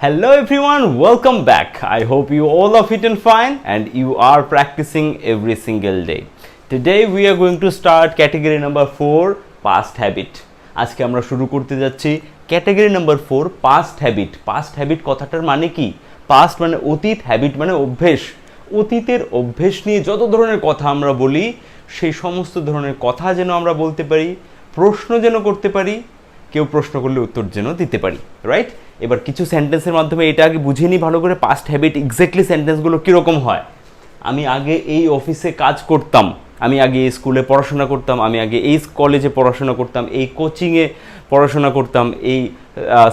Hello everyone, welcome back. I hope you all are fit and fine and you are practicing every single day. Today we are going to start category number 4, past habit. আজকে আমরা শুরু করতে যাচ্ছি category number 4, past habit. Past habit কথাটার মানে কি? Past মানে অতীত, habit মানে অভ্যেস। অতীতের অভ্যেস নিয়ে যত ধরনের কথা আমরা বলি, সেই সমস্ত ধরনের কথা যেন আমরা বলতে পারি, প্রশ্ন যেন করতে পারি, কেউ প্রশ্ন করলে উত্তর যেন দিতে পারি, রাইট? এবার কিছু সেন্টেন্সের মাধ্যমে এটা আগে বুঝে নিই ভালো করে, পাস্ট হ্যাবিট এক্স্যাক্টলি সেন্টেন্সগুলো কীরকম হয়। আমি আগে এই অফিসে কাজ করতাম, আমি আগে এই স্কুলে পড়াশোনা করতাম, আমি আগে এই কলেজে পড়াশোনা করতাম, এই কোচিংয়ে পড়াশোনা করতাম, এই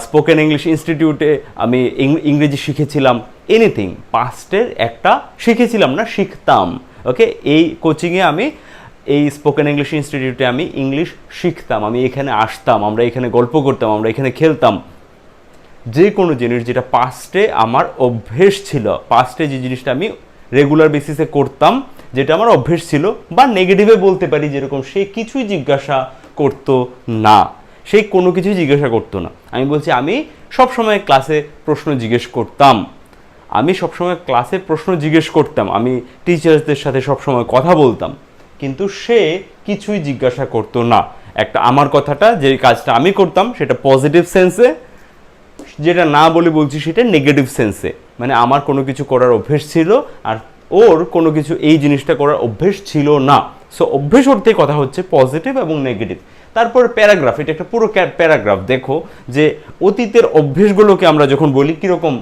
স্পোকেন ইংলিশ ইনস্টিটিউটে আমি ইংরেজি শিখেছিলাম, এনিথিং পাস্টের একটা শিখেছিলাম না, শিখতাম। ওকে, এই কোচিংয়ে আমি, এই স্পোকেন ইংলিশ ইনস্টিটিউটে আমি ইংলিশ শিখতাম, আমি এখানে আসতাম, আমরা এখানে গল্প করতাম, আমরা এখানে খেলতাম। যে কোনো জিনিস যেটা পাস্টে আমার অভ্যেস ছিল, পাস্টে যে জিনিসটা আমি রেগুলার বেসিসে করতাম, যেটা আমার অভ্যেস ছিল, বা নেগেটিভে বলতে পারি যেরকম সে কিছুই জিজ্ঞাসা করতো না, সে কোনো কিছুই জিজ্ঞাসা করতো না। আমি বলছি আমি সবসময় ক্লাসে প্রশ্ন জিজ্ঞেস করতাম, আমি সবসময় ক্লাসে প্রশ্ন জিজ্ঞেস করতাম, আমি টিচার্সদের সাথে সবসময় কথা বলতাম, কিন্তু সে কিছুই জিজ্ঞাসা করতো না। একটা আমার কথাটা, যে কাজটা আমি করতাম সেটা পজিটিভ সেন্সে, যেটা না বলে বলছি সেটা নেগেটিভ সেন্সে, মানে আমার কোনো কিছু করার অভ্যেস ছিল আর ওর কোনো কিছু এই জিনিসটা করার অভ্যেস ছিল না। সো অভ্যেস অর্থে কথা হচ্ছে পজিটিভ এবং নেগেটিভ। তারপর প্যারাগ্রাফ, এটা একটা পুরো প্যারাগ্রাফ। দেখো যে অতীতের অভ্যেসগুলোকে আমরা যখন বলি কীরকম,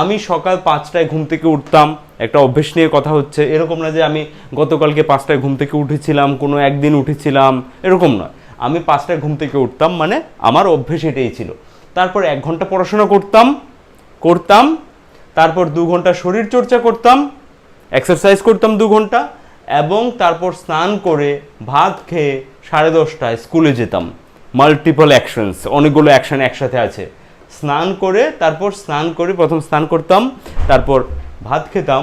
আমি সকাল 5টায় ঘুম থেকে উঠতাম, একটা অভ্যেস নিয়ে কথা হচ্ছে। এরকম না যে আমি গতকালকে 5টায় ঘুম থেকে উঠেছিলাম, কোনো একদিন উঠেছিলাম, এরকম নয়। আমি 5টায় ঘুম থেকে উঠতাম, মানে আমার অভ্যেস এটাই ছিল। তারপর 1 ঘন্টা পড়াশোনা করতাম, তারপর 2 ঘন্টা শরীর চর্চা করতাম, এক্সারসাইজ করতাম 2 ঘন্টা, এবং তারপর স্নান করে ভাত খেয়ে 10:30টায় স্কুলে যেতাম। মাল্টিপল অ্যাকশনস, অনেকগুলো অ্যাকশন একসাথে আছে। স্নান করে, তারপর প্রথম স্নান করতাম, তারপর ভাত খেতাম,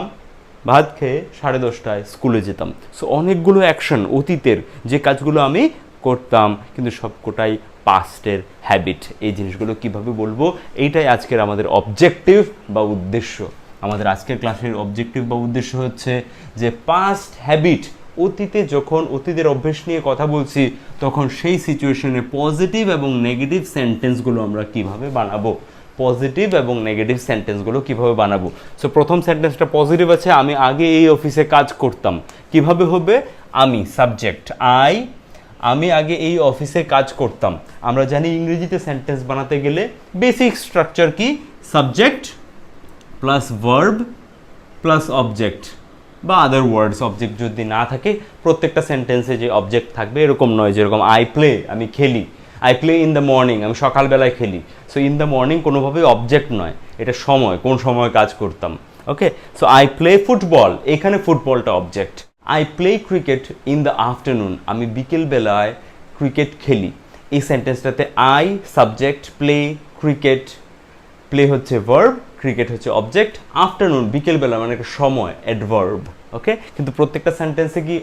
ভাত খেয়ে 10:30টায় স্কুলে যেতাম। সো অনেকগুলো অ্যাকশন অতীতের, যে কাজগুলো আমি করতাম, কিন্তু সবকটাই পাস্টের হ্যাবিট। এই জিনিসগুলো কিভাবে বলবো, এইটাই আজকের আমাদের অবজেক্টিভ বা উদ্দেশ্য। আমাদের আজকের ক্লাসের অবজেক্টিভ বা উদ্দেশ্য হচ্ছে যে পাস্ট হ্যাবিট, অতীতে যখন অতীতের অভ্যেস নিয়ে কথা বলছি, তখন সেই সিচুয়েশনে পজিটিভ এবং নেগেটিভ সেন্টেন্সগুলো আমরা কিভাবে বানাবো, পজিটিভ এবং নেগেটিভ সেন্টেন্সগুলো কিভাবে বানাবো। সো প্রথম সেন্টেন্সটা পজিটিভ আছে, আমি আগে এই অফিসে কাজ করতাম। কিভাবে হবে, আমি সাবজেক্ট, আমি আগে এই অফিসে কাজ করতাম। আমরা জানি ইংরেজিতে সেন্টেন্স বানাতে গেলে বেসিক স্ট্রাকচার কি, subject plus verb plus object বা আদার ওয়ার্ডস। অবজেক্ট যদি না থাকে, প্রত্যেকটা সেন্টেন্সে যে অবজেক্ট থাকবে এরকম নয়। যেরকম আই প্লে, আমি খেলি, I play in the morning, আমি সকালবেলায় খেলি। সো ইন দ্য মর্নিং কোনোভাবেই অবজেক্ট নয়, এটা সময়, কোন সময় কাজ করতাম। Okay, so I play football, এখানে ফুটবলটা object. I play cricket in the afternoon, আমি বিকেলবেলায় ক্রিকেট খেলি। এই সেন্টেন্সটাতে I subject, play cricket, play হচ্ছে ভার্ব, ক্রিকেট হচ্ছে অবজেক্ট, আফটারনুন বিকেলবেলা মানে একটা সময়, অ্যাডভার্ব। ওকে, কিন্তু প্রত্যেকটা সেন্টেন্সে কি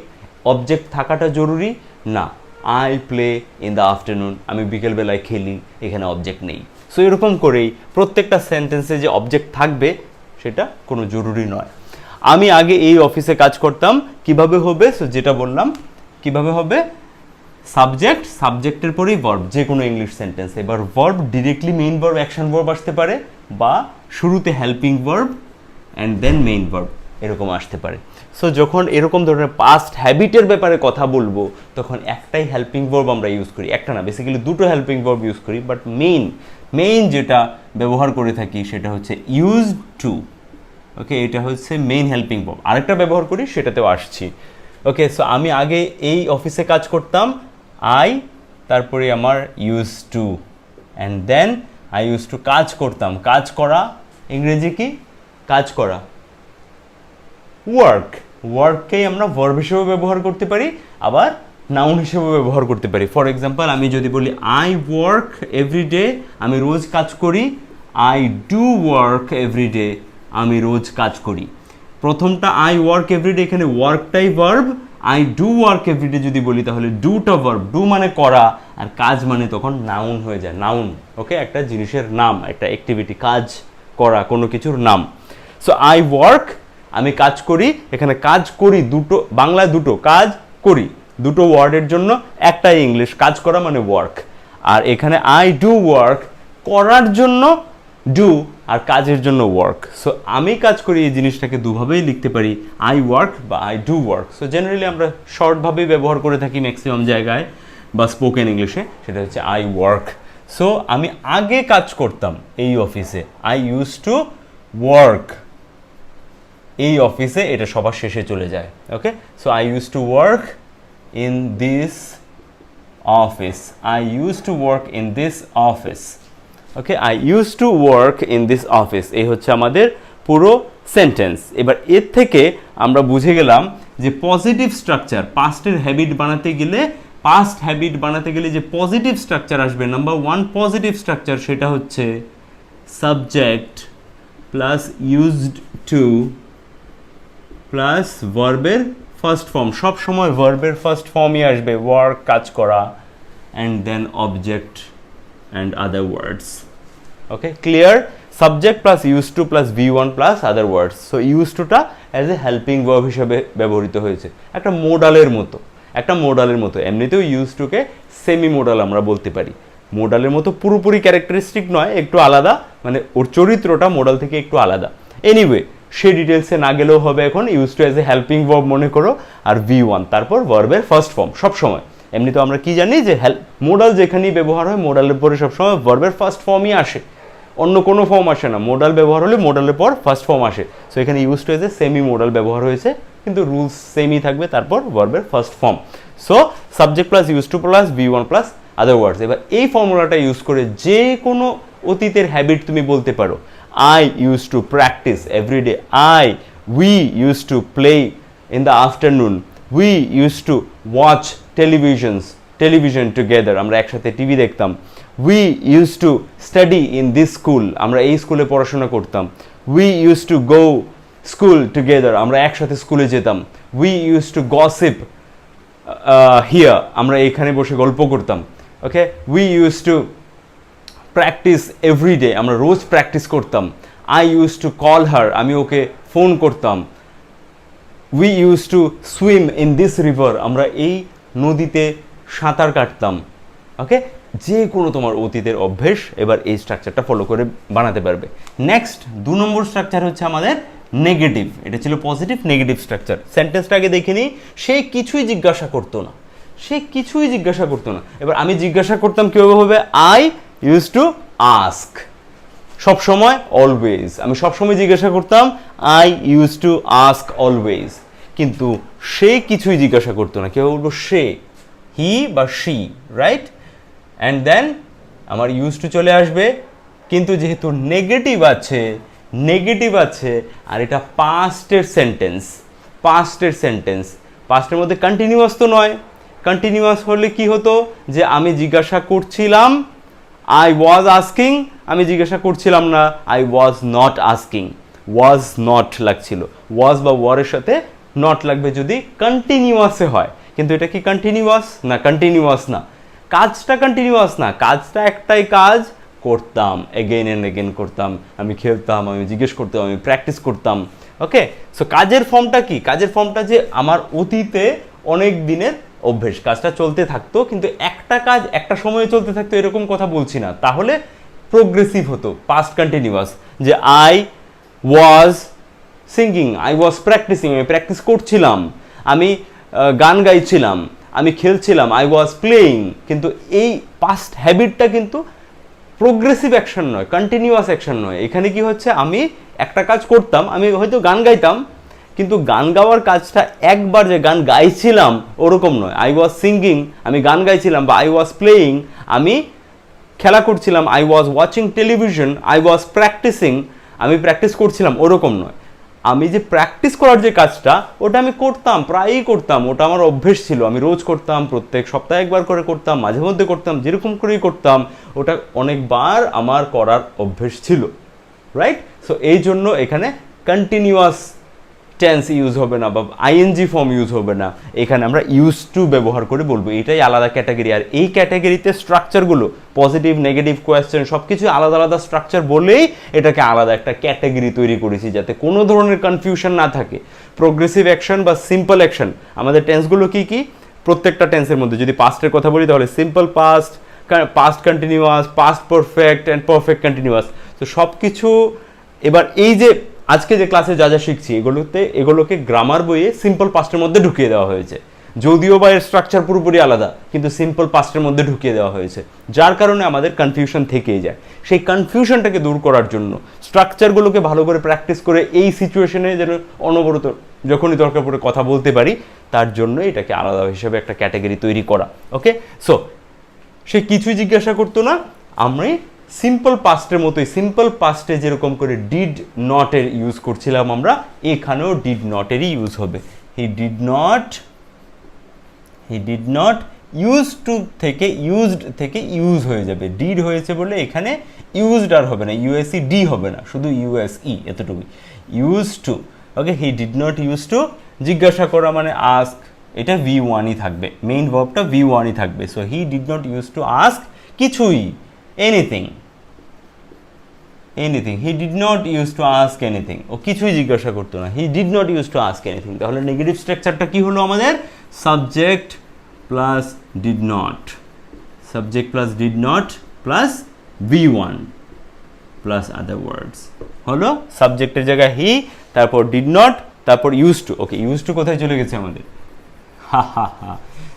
অবজেক্ট থাকাটা জরুরি না। I play in the afternoon, আমি বিকেলবেলায় খেলি, এখানে অবজেক্ট নেই। সো এরকম করেই প্রত্যেকটা সেন্টেন্সে যে অবজেক্ট থাকবে সেটা কোনো জরুরি নয়। আমি আগে এই অফিসে কাজ করতাম, কিভাবে হবে, সো যেটা বললাম কিভাবে হবে, সাবজেক্ট, সাবজেক্টের পরেই ভার্ব, যে কোনো ইংলিশ সেন্টেন্স। এবার verb directly main verb, action verb আসতে পারে, বা শুরুতে helping verb and then main verb, এরকম আসতে পারে। সো যখন এরকম ধরনের পাস্ট হ্যাবিটের ব্যাপারে কথা বলবো, তখন একটাই হেল্পিং ভার্ব আমরা ইউজ করি, একটা না, বেসিক্যালি 2টো হেল্পিং ভার্ব ইউজ করি, বাট মেইন যেটা ব্যবহার করে থাকি সেটা হচ্ছে ইউজ টু। ওকে, এটা হচ্ছে মেইন হেল্পিং ভার্ব। আরেকটা ব্যবহার করি, সেটাতেও আসছি। ওকে, সো আমি আগে এই অফিসে কাজ করতাম, আই, তারপরে আমার use to, and then I use to কাজ করতাম, কাজ করা, ইংরেজি কি কাজ করা, ওয়ার্ককেই আমরা ভার্ব হিসেবে ব্যবহার করতে পারি, আবার নাউন হিসেবে ব্যবহার করতে পারি। ফর এক্সাম্পল, আমি যদি বলি আই ওয়ার্ক এভরিডে, আমি রোজ কাজ করি, আই ডু ওয়ার্ক এভরিডে, আমি রোজ কাজ করি। প্রথমটা আই ওয়ার্ক এভরিডে, এখানে ওয়ার্কটাই verb. I do work every day যদি বলি, তাহলে ডুটা ভার্ব, ডু মানে করা, আর কাজ মানে তখন নাউন হয়ে যায়, নাউন। ওকে, একটা জিনিসের নাম, একটা অ্যাক্টিভিটি, কাজ করা কোনো কিছুর নাম। সো আই ওয়ার্ক, আমি কাজ করি, এখানে কাজ করি দুটো, বাংলায় দুটো, কাজ করি দুটো ওয়ার্ডের জন্য, একটাই ইংলিশ, কাজ করা মানে ওয়ার্ক। আর এখানে আই ডু ওয়ার্ক, করার জন্য ডু, আর কাজের জন্য ওয়ার্ক। সো আমি কাজ করি এই জিনিসটাকে দুভাবেই লিখতে পারি, আই ওয়ার্ক বা I do work. So generally আমরা শর্টভাবেই ব্যবহার করে থাকি ম্যাক্সিমাম জায়গায় বা স্পোকেন ইংলিশে, সেটা হচ্ছে আই ওয়ার্ক। সো আমি আগে কাজ করতাম এই অফিসে, আই ইউজ টু ওয়ার্ক এই অফিসে, এটা সবার শেষে চলে যায়। Okay, so I use to work in this office, I use to work in this office. Okay, I use to work in this office, এই হচ্ছে আমাদের পুরো সেন্টেন্স। এবার এর থেকে আমরা বুঝে গেলাম যে পজিটিভ স্ট্রাকচার, পাস্টের হ্যাবিট বানাতে গেলে, পাস্ট হ্যাবিট বানাতে গেলে যে পজিটিভ স্ট্রাকচার আসবে, নাম্বার ওয়ান পজিটিভ স্ট্রাকচার সেটা হচ্ছে subject plus used to plus ভার্বের ফার্স্ট ফর্ম। সব সময় ভার্বের ফার্স্ট ফর্মই আসবে, ওয়ার্ক কাজ করা, and then object and other words. Okay, clear? Subject plus use to plus V1 plus other words. So use টুটা অ্যাজ এ হেল্পিং ভার্ব হিসেবে ব্যবহৃত হয়েছে, একটা মোডালের মতো, একটা মোডালের মতো। এমনিতেও ইউজ টুকে সেমি মোডাল আমরা বলতে পারি, মোডালের মতো পুরোপুরি ক্যারেক্টারিস্টিক নয়, একটু আলাদা, মানে ওর চরিত্রটা মোডাল থেকে একটু আলাদা। এনিওয়ে, সে ডিটেলসে না গেলেও হবে, এখন use to as a helping verb মনে করো, আর V1 তারপর ভার্বের ফার্স্ট ফর্ম সবসময়। এমনি তো আমরা কি জানি যে মোডাল যেখানেই ব্যবহার হয়, মোডালের পরে সবসময় ভার্বের ফার্স্ট ফর্মই আসে, অন্য কোনো ফর্ম আসে না। মোডাল ব্যবহার হলে মোডালের পর ফার্স্ট ফর্ম আসে। সো এখানে use to as a semi modal ব্যবহার হয়েছে, কিন্তু রুলস সেমই থাকবে, তারপর ভার্বের first form. So subject plus use to plus V1 plus other words. এবার এই ফর্মুলাটা ইউজ করে যে কোনো অতীতের হ্যাবিট তুমি বলতে পারো। I used to practice every day. We used to play in the afternoon. We used to watch television together. আমরা একসাথে টিভি দেখতাম। We used to study in this school. আমরা এই স্কুলে পড়াশোনা করতাম। We used to go school together. আমরা একসাথে স্কুলে যেতাম। We used to gossip here. আমরা এখানে বসে গল্প করতাম। Okay, we used to practice everyday, আমরা রোজ প্র্যাকটিস করতাম। I use to call her, আমি ওকে ফোন করতাম। We use to swim in this river, আমরা এই নদীতে সাঁতার কাটতাম। ওকে, যে কোনো তোমার অতীতের অভ্যেস এবার এই স্ট্রাকচারটা ফলো করে বানাতে পারবে। নেক্সট 2 নম্বর স্ট্রাকচার হচ্ছে আমাদের নেগেটিভ। এটা ছিল পজিটিভ, নেগেটিভ স্ট্রাকচার। সেন্টেন্সটা আগে দেখে নিই। সে কিছুই জিজ্ঞাসা করতো না, সে কিছুই জিজ্ঞাসা করতো না। এবার আমি জিজ্ঞাসা করতাম কীভাবে হবে? আই ইউজ টু আস্ক, সবসময়, অলওয়েজ। আমি সবসময় জিজ্ঞাসা করতাম, I use to ask always. কিন্তু সে কিছুই জিজ্ঞাসা করতো না, কেউ বলবো সে, হি বা শি, রাইট? অ্যান্ড দেন আমার ইউজ টু চলে আসবে, কিন্তু যেহেতু নেগেটিভ আছে আর এটা পাস্টের সেন্টেন্স, পাস্টের মধ্যে কন্টিনিউয়াস তো নয়। কন্টিনিউয়াস হলে কি হতো? যে আমি জিজ্ঞাসা করছিলাম, আই ওয়াজ আস্কিং, আমি জিজ্ঞাসা করছিলাম না, I was not asking, was not লাগছিল। ওয়াজ বা ওয়ারের সাথে নট লাগবে যদি কন্টিনিউয়াসে হয়, কিন্তু এটা কি কন্টিনিউয়াস? না, কন্টিনিউয়াস না। কাজটা কন্টিনিউয়াস না, কাজটা একটাই কাজ করতাম, এগেইন অ্যান্ড এগেইন করতাম। আমি খেলতাম, আমি জিজ্ঞেস করতাম, আমি প্র্যাকটিস করতাম। ওকে, সো কাজের ফর্মটা কি? কাজের ফর্মটা যে আমার অতীতে অনেক দিনের অভ্যেস, কাজটা চলতে থাকতো, কিন্তু একটা কাজ একটা সময়ে চলতে থাকতো এরকম কথা বলছি না, তাহলে প্রোগ্রেসিভ হতো, পাস্ট কন্টিনিউয়াস। যে I was singing, I was practicing, আমি প্র্যাকটিস করছিলাম, আমি গান গাইছিলাম, আমি খেলছিলাম, আই ওয়াজ প্লেয়িং। কিন্তু এই পাস্ট হ্যাবিটটা কিন্তু প্রোগ্রেসিভ অ্যাকশন নয়, কন্টিনিউয়াস অ্যাকশন নয়। এখানে কি হচ্ছে? আমি একটা কাজ করতাম, আমি হয়তো গান গাইতাম, কিন্তু গান গাওয়ার কাজটা একবার যে গান গাইছিলাম ওরকম নয়। আই ওয়াজ সিঙ্গিং, আমি গান গাইছিলাম, বা আই ওয়াজ প্লেয়িং, আমি খেলা করছিলাম, I was watching television, I was practicing, আমি প্র্যাকটিস করছিলাম, ওরকম নয়। আমি যে প্র্যাকটিস করার যে কাজটা, ওটা আমি করতাম, প্রায়ই করতাম, ওটা আমার অভ্যেস ছিল, আমি রোজ করতাম, প্রত্যেক সপ্তাহে একবার করে করতাম, মাঝে মধ্যে করতাম, যেরকম করেই করতাম, ওটা অনেকবার আমার করার অভ্যেস ছিল, রাইট? সো এই জন্য এখানে কন্টিনিউয়াস টেন্স ইউজ হবে না বা আইএনজি ফর্ম ইউজ হবে না, এখানে আমরা ইউজ টু ব্যবহার করে বলবো, এটাই আলাদা ক্যাটাগরি। আর এই ক্যাটাগরিতে স্ট্রাকচারগুলো পজিটিভ নেগেটিভ কোয়েশ্চেন সব কিছু আলাদা আলাদা স্ট্রাকচার বলেই এটাকে আলাদা একটা ক্যাটাগরি তৈরি করেছি, যাতে কোনো ধরনের কনফিউশন না থাকে। প্রোগ্রেসিভ অ্যাকশন বা সিম্পল অ্যাকশন, আমাদের টেন্সগুলো কি কি, প্রত্যেকটা টেন্সের মধ্যে যদি পাস্টের কথা বলি তাহলে simple past, past continuous, past perfect and perfect continuous. তো সব কিছু এবার এই যে আজকে যে ক্লাসে যা যা শিখছি এগুলোকে গ্রামার বইয়ে সিম্পল পাস্টের মধ্যে ঢুকিয়ে দেওয়া হয়েছে, যদিও বা এর স্ট্রাকচার পুরোপুরি আলাদা, কিন্তু সিম্পল পাস্টের মধ্যে ঢুকিয়ে দেওয়া হয়েছে, যার কারণে আমাদের কনফিউশন থেকেই যায়। সেই কনফিউশনটাকে দূর করার জন্য স্ট্রাকচারগুলোকে ভালো করে প্র্যাকটিস করে এই সিচুয়েশনে যেন অনবরত যখনই দরকার পড়ে কথা বলতে পারি, তার জন্য এটাকে আলাদা হিসেবে একটা ক্যাটাগরি তৈরি করা। ওকে, সো সে কিছুই জিজ্ঞাসা করতো না, আমি সিম্পল পাস্টের মতোই, সিম্পল পাস্টে যেরকম করে ডিড নটের ইউজ করছিলাম আমরা, এখানেও ডিড নটেরই ইউজ হবে। হি ডিড নট ইউজ টু থেকে ইউজড থেকে ইউজ হয়ে যাবে, ডিড হয়েছে বলে এখানে ইউজড আর হবে না, ইউএসই ডি হবে না, শুধু ইউএসই এতটুকুই, use to. Okay, he did not use two, জিজ্ঞাসা করা মানে আস্ক, এটা V1ই থাকবে, মেইন ভার্বটা V1ই থাকবে। So he did not use to ask কিছুই, anything, he did not use to ask anything, ও কিছুই জিজ্ঞাসা করতো না, he did not use to ask anything. তাহলে নেগেটিভ স্ট্রাকচারটা কি হলো আমাদের, subject plus did not, subject plus did not plus V1 plus other words হলো, সাবজেক্টের জায়গায় হি, তারপর ডিড নট, তারপর use to. Okay, use to কোথায় চলে গেছে আমাদের,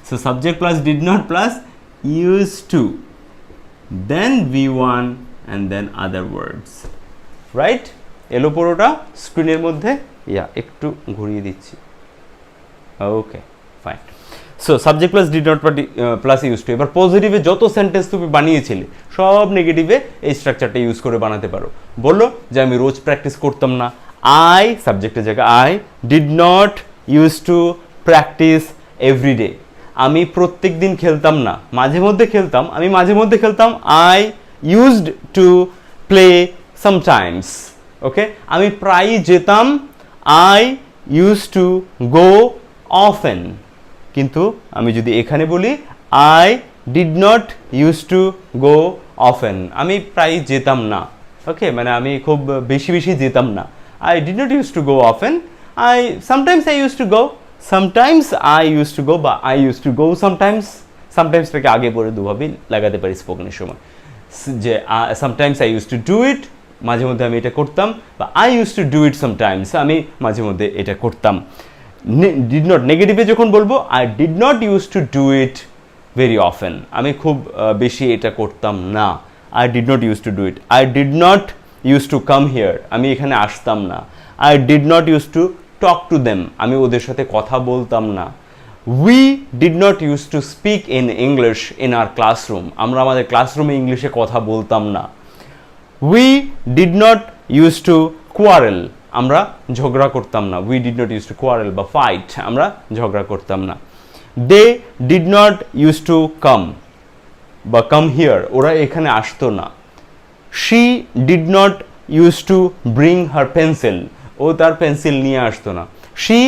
so subject plus did not plus use to, then V1 and then other words, right? এলো পুরোটা স্ক্রিনের মধ্যে, একটু ঘুরিয়ে দিচ্ছি। Okay, fine. So subject plus did not plus use to. এবার পজিটিভে যত সেন্টেন্স তুমি বানিয়েছিলে সব নেগেটিভে এই স্ট্রাকচারটা ইউজ করে বানাতে পারো। বললো যে আমি রোজ প্র্যাকটিস করতাম না, আই সাবজেক্টের জায়গায় I did not use to practice everyday, আমি প্রত্যেক দিন খেলতাম না, মাঝে মধ্যে খেলতাম, আমি মাঝে মধ্যে খেলতাম, I used to play sometimes. ওকে, আমি প্রায়ই যেতাম, I used to go often। কিন্তু আমি যদি এখানে বলি I did not used to go often, আমি প্রায়ই যেতাম না। ওকে, মানে আমি খুব বেশি বেশি যেতাম না, I did not used to go often, sometimes I used to go, sometimes I used to go বা I used to go sometimes, sometimes-টাকে আগে পরে দুভাবেই লাগাতে পারি স্পোকেনের সময়, যে sometimes I use to do ইট, মাঝে মধ্যে আমি এটা করতাম, বা I use to do it sometimes, আমি মাঝে মধ্যে এটা করতাম। ডিড নট নেগেটিভে যখন বলবো, I did not use to do it very often, আমি খুব বেশি এটা করতাম না, I did not use to do it. I did not use to come here, আমি এখানে আসতাম না। I did not use to talk to them, আমি ওদের সাথে কথা বলতাম না। We did not used to speak in English in our classroom, আমরা আমাদের ক্লাসরুমে ইংলিশে কথা বলতাম না। We did not used to quarrel, আমরা ঝগড়া করতাম না। We did not used to quarrel বা fight, আমরা ঝগড়া করতাম না। They did not used to come বা come here, ওরা এখানে আসতো না। She did not used to bring her pencil, ও তার পেন্সিল নিয়ে আসতো না। She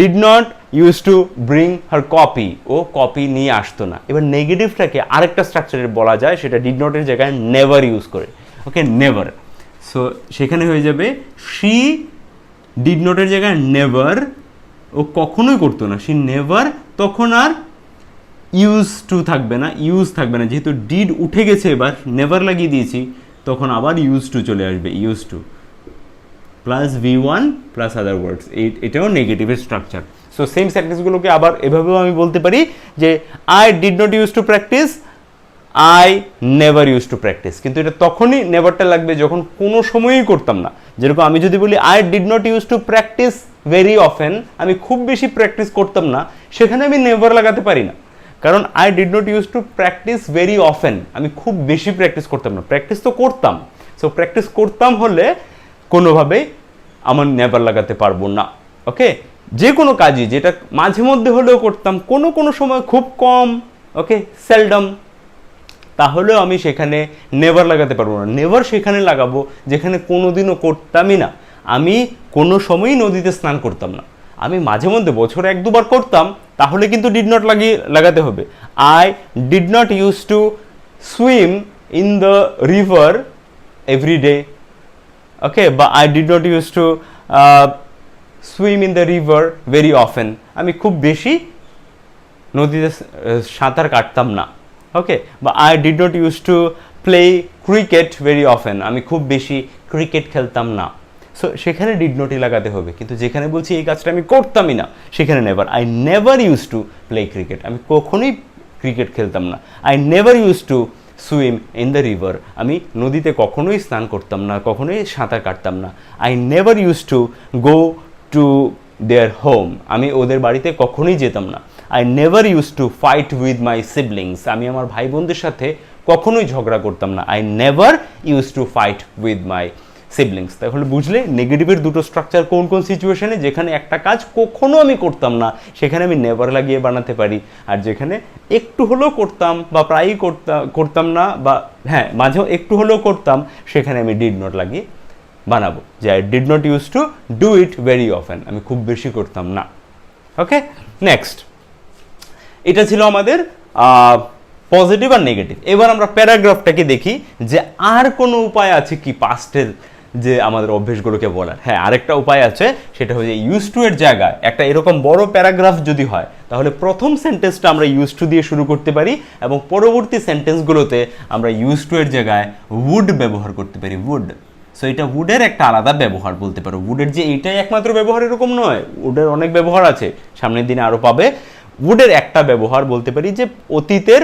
did not used to bring her copy, ও কপি নিয়ে আসতো না। এবার নেগেটিভটাকে আরেকটা স্ট্রাকচারে বলা যায়, সেটা ডিড নটের জায়গায় নেভার ইউজ করে। ওকে, নেভার, সো সেখানে হয়ে যাবে she did নটের জায়গায় নেভার, ও কখনোই করতো না, she নেভার, তখন আর ইউজ টু থাকবে না, ইউজ থাকবে না, যেহেতু ডিড উঠে গেছে, এবার নেভার লাগিয়ে দিয়েছি, তখন আবার ইউজ টু চলে আসবে, use to plus V1 plus other words, এটাও নেগেটিভের স্ট্রাকচার। সো সেম সেন্টেন্সগুলোকে আবার এভাবেও আমি বলতে পারি যে I did not use to practise, I never use to practise, কিন্তু এটা তখনই নেভারটা লাগবে যখন কোনো সময়ই করতাম না। যেরকম আমি যদি বলি I did not use to practice very often, আমি খুব বেশি প্র্যাকটিস করতাম না, সেখানে আমি নেভার লাগাতে পারি না, কারণ I did not use to practice very often, আমি খুব বেশি প্র্যাকটিস করতাম না, প্র্যাকটিস তো করতাম। সো প্র্যাকটিস করতাম হলে কোনোভাবেই আমার নেভার লাগাতে পারবো না। ওকে, যে কোনো কাজই যেটা মাঝে মধ্যে হলেও করতাম, কোনো কোনো সময় খুব কম, ওকে সেলডম, তাহলেও আমি সেখানে নেভার লাগাতে পারবো না। নেভার সেখানে লাগাবো যেখানে কোনোদিনও করতামই না। আমি কোনো সময়ই নদীতে স্নান করতাম না। আমি মাঝে মধ্যে বছরে 1-2 বার করতাম, তাহলে কিন্তু ডিড নট লাগাতে হবে। I did not use to swim in the river every day, okay, বা I did not use to swim in the river very often, আমি খুব বেশি নদীতে সাঁতার কাটতাম না, ওকে, বা I did not use to play cricket very often, আমি খুব বেশি ক্রিকেট খেলতাম না। সো সেখানে ডিড নটই লাগাতে হবে, কিন্তু যেখানে বলছি এই কাজটা আমি করতামই না, সেখানে never. I never use to play cricket, আমি কখনোই ক্রিকেট খেলতাম না। I never use to swim in the river, আমি নদীতে কখনোই স্নান করতাম না, কখনোই সাঁতার কাটতাম না। I never use to go to their home, আমি ওদের বাড়িতে কখনোই যেতাম না। I never use to fight with my siblings, আমি আমার ভাই বোনদের সাথে কখনোই ঝগড়া করতাম না। I never use to fight with my siblings. তাহলে বুঝলে নেগেটিভের দুটো স্ট্রাকচার কোন কোন সিচুয়েশনে, যেখানে একটা কাজ কখনো আমি করতাম না সেখানে আমি নেভার লাগিয়ে বানাতে পারি, আর যেখানে একটু হলেও করতাম বা প্রায়ই করতাম না, বা হ্যাঁ মাঝেও একটু হলেও করতাম, সেখানে আমি ডিড নট লাগিয়ে বানাবো, যে I did not use to do it very often, আমি খুব বেশি করতাম না। ওকে, নেক্সট, এটা ছিল আমাদের পজিটিভ আর নেগেটিভ। এবার আমরা প্যারাগ্রাফটাকে দেখি যে আর কোনো উপায় আছে কি পাস্টের যে আমাদের অভ্যেসগুলোকে বলার। হ্যাঁ, আরেকটা উপায় আছে, সেটা হচ্ছে ইউজ টু এর জায়গায় একটা এরকম বড় প্যারাগ্রাফ যদি হয়, তাহলে প্রথম সেন্টেন্সটা আমরা ইউজ টু দিয়ে শুরু করতে পারি, এবং পরবর্তী সেন্টেন্সগুলোতে আমরা ইউজ টু এর জায়গায় উড ব্যবহার করতে পারি, উড। সো এটা উডের একটা আলাদা ব্যবহার বলতে পারো। উডের যে এইটাই একমাত্র ব্যবহার এরকম নয়, উডের অনেক ব্যবহার আছে, সামনের দিনে আরও পাবে। উডের একটা ব্যবহার বলতে পারি যে অতীতের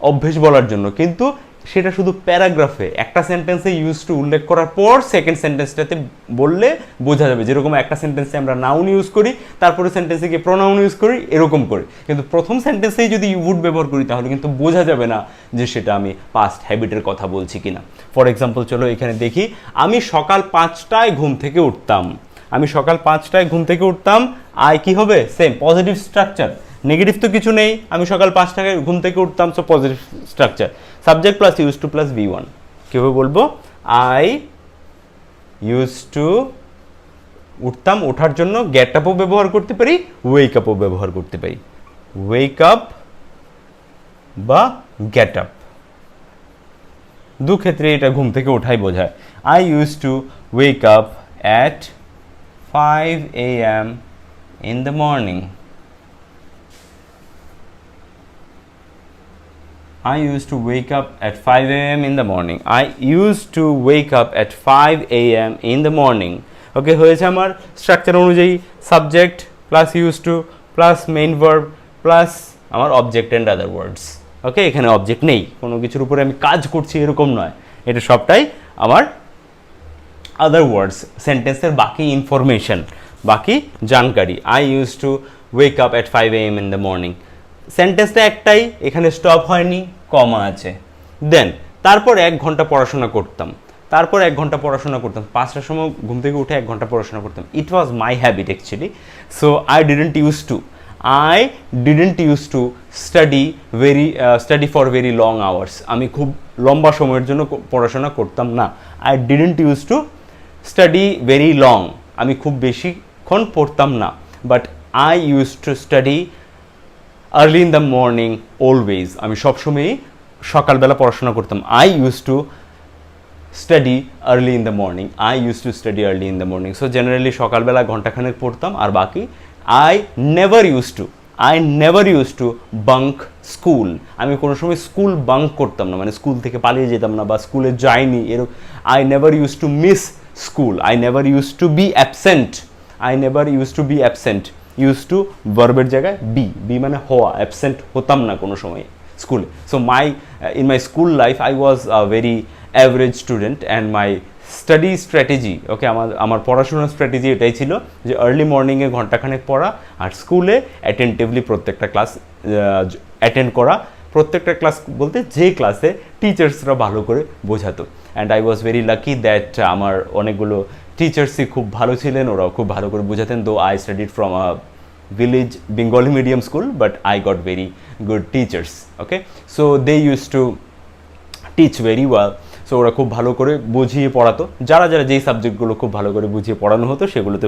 অভ্যেস বলার জন্য, কিন্তু সেটা শুধু প্যারাগ্রাফে একটা সেন্টেন্সে ইউজ টু উল্লেখ করার পর সেকেন্ড সেন্টেন্সটাতে বললে বোঝা যাবে। যেরকম একটা সেন্টেন্সে আমরা নাউন ইউজ করি, তারপরে সেন্টেন্সে গিয়ে প্রোনাউন ইউজ করি, এরকম করি, কিন্তু প্রথম সেন্টেন্সেই যদি উড ব্যবহার করি তাহলে কিন্তু বোঝা যাবে না যে সেটা আমি পাস্ট হ্যাবিটের কথা বলছি কিনা। ফর এক্সাম্পল, চলো এখানে দেখি, আমি সকাল 5টায় ঘুম থেকে উঠতাম। আমি সকাল 5টায় ঘুম থেকে উঠতাম, আই কি হবে? সেম পজিটিভ স্ট্রাকচার, নেগেটিভ তো কিছু নেই। আমি সকাল 5টায় ঘুম থেকে উঠতাম, so positive structure, subject plus use to plus V1। কীভাবে বলবো? আই ইউজ টু, উঠতাম, ওঠার জন্য গেট আপও ব্যবহার করতে পারি, ওয়েক আপও ব্যবহার করতে পারি। ওয়েক আপ বা গেট আপ, দু ক্ষেত্রে এটা ঘুম থেকে ওঠাই বোঝায়। I use to wake up at 5 AM in the morning. I used to wake up at 5 AM in the morning. I used to wake up at 5 AM in the morning. ওকে, হয়েছে আমার structure অনুযায়ী subject plus use to plus main verb plus আমার object and other words. ওকে, এখানে object নেই, কোনো কিছুর উপরে আমি কাজ করছি এরকম নয়, এটা সবটাই আমার আদার ওয়ার্ডস, সেন্টেন্সের বাকি ইনফরমেশন, বাকি জানকারি। I use to wake up at 5 AM in the morning। সেন্টেন্সটা একটাই, এখানে স্টপ হয়নি, কমা আছে। দেন তারপর 1 ঘন্টা পড়াশোনা করতাম, 5টার সময় ঘুম থেকে উঠে 1 ঘন্টা পড়াশোনা করতাম। It was my habit actually. So I didn't use to study for very long hours. আমি খুব লম্বা সময়ের জন্য পড়াশোনা করতাম না। I didn't use to study very long, আমি খুব বেশিক্ষণ পড়তাম না। But I use to study early in the morning always, আমি সবসময়ই সকালবেলা পড়াশোনা করতাম। I use to study early in the morning. So generally সকালবেলা ঘন্টাখানেক পড়তাম, আর বাকি I never use to bunk school. আমি কোনো সময় স্কুল বাঙ্ক করতাম না, মানে স্কুল থেকে পালিয়ে যেতাম না বা স্কুলে যাইনি এরকম। I never use to miss school. I never use two be absent. Use to ভার্বের জায়গায় বি মানে হওয়া, অ্যাবসেন্ট হতাম না কোনো সময় স্কুলে। So in my school life I was a very average student and my study strategy, okay, আমার পড়াশোনার স্ট্র্যাটেজি এটাই ছিল যে আর্লি মর্নিংয়ে ঘন্টাখানেক পড়া, আর স্কুলে অ্যাটেন্টিভলি প্রত্যেকটা ক্লাস অ্যাটেন্ড করা। প্রত্যেকটা ক্লাস বলতে যে ক্লাসে টিচার্সরা ভালো করে বোঝাতো। And I was very lucky that আমার অনেকগুলো টিচার্সই খুব ভালো ছিলেন, ওরাও খুব ভালো করে বোঝাতেন। Though I studied from a village Bengali medium school, but I got very good teachers. Okay, so they used to teach very well. So ওরা খুব ভালো করে বুঝিয়ে পড়াতো, যারা যারা যেই সাবজেক্টগুলো খুব ভালো করে বুঝিয়ে পড়ানো হতো সেগুলোতে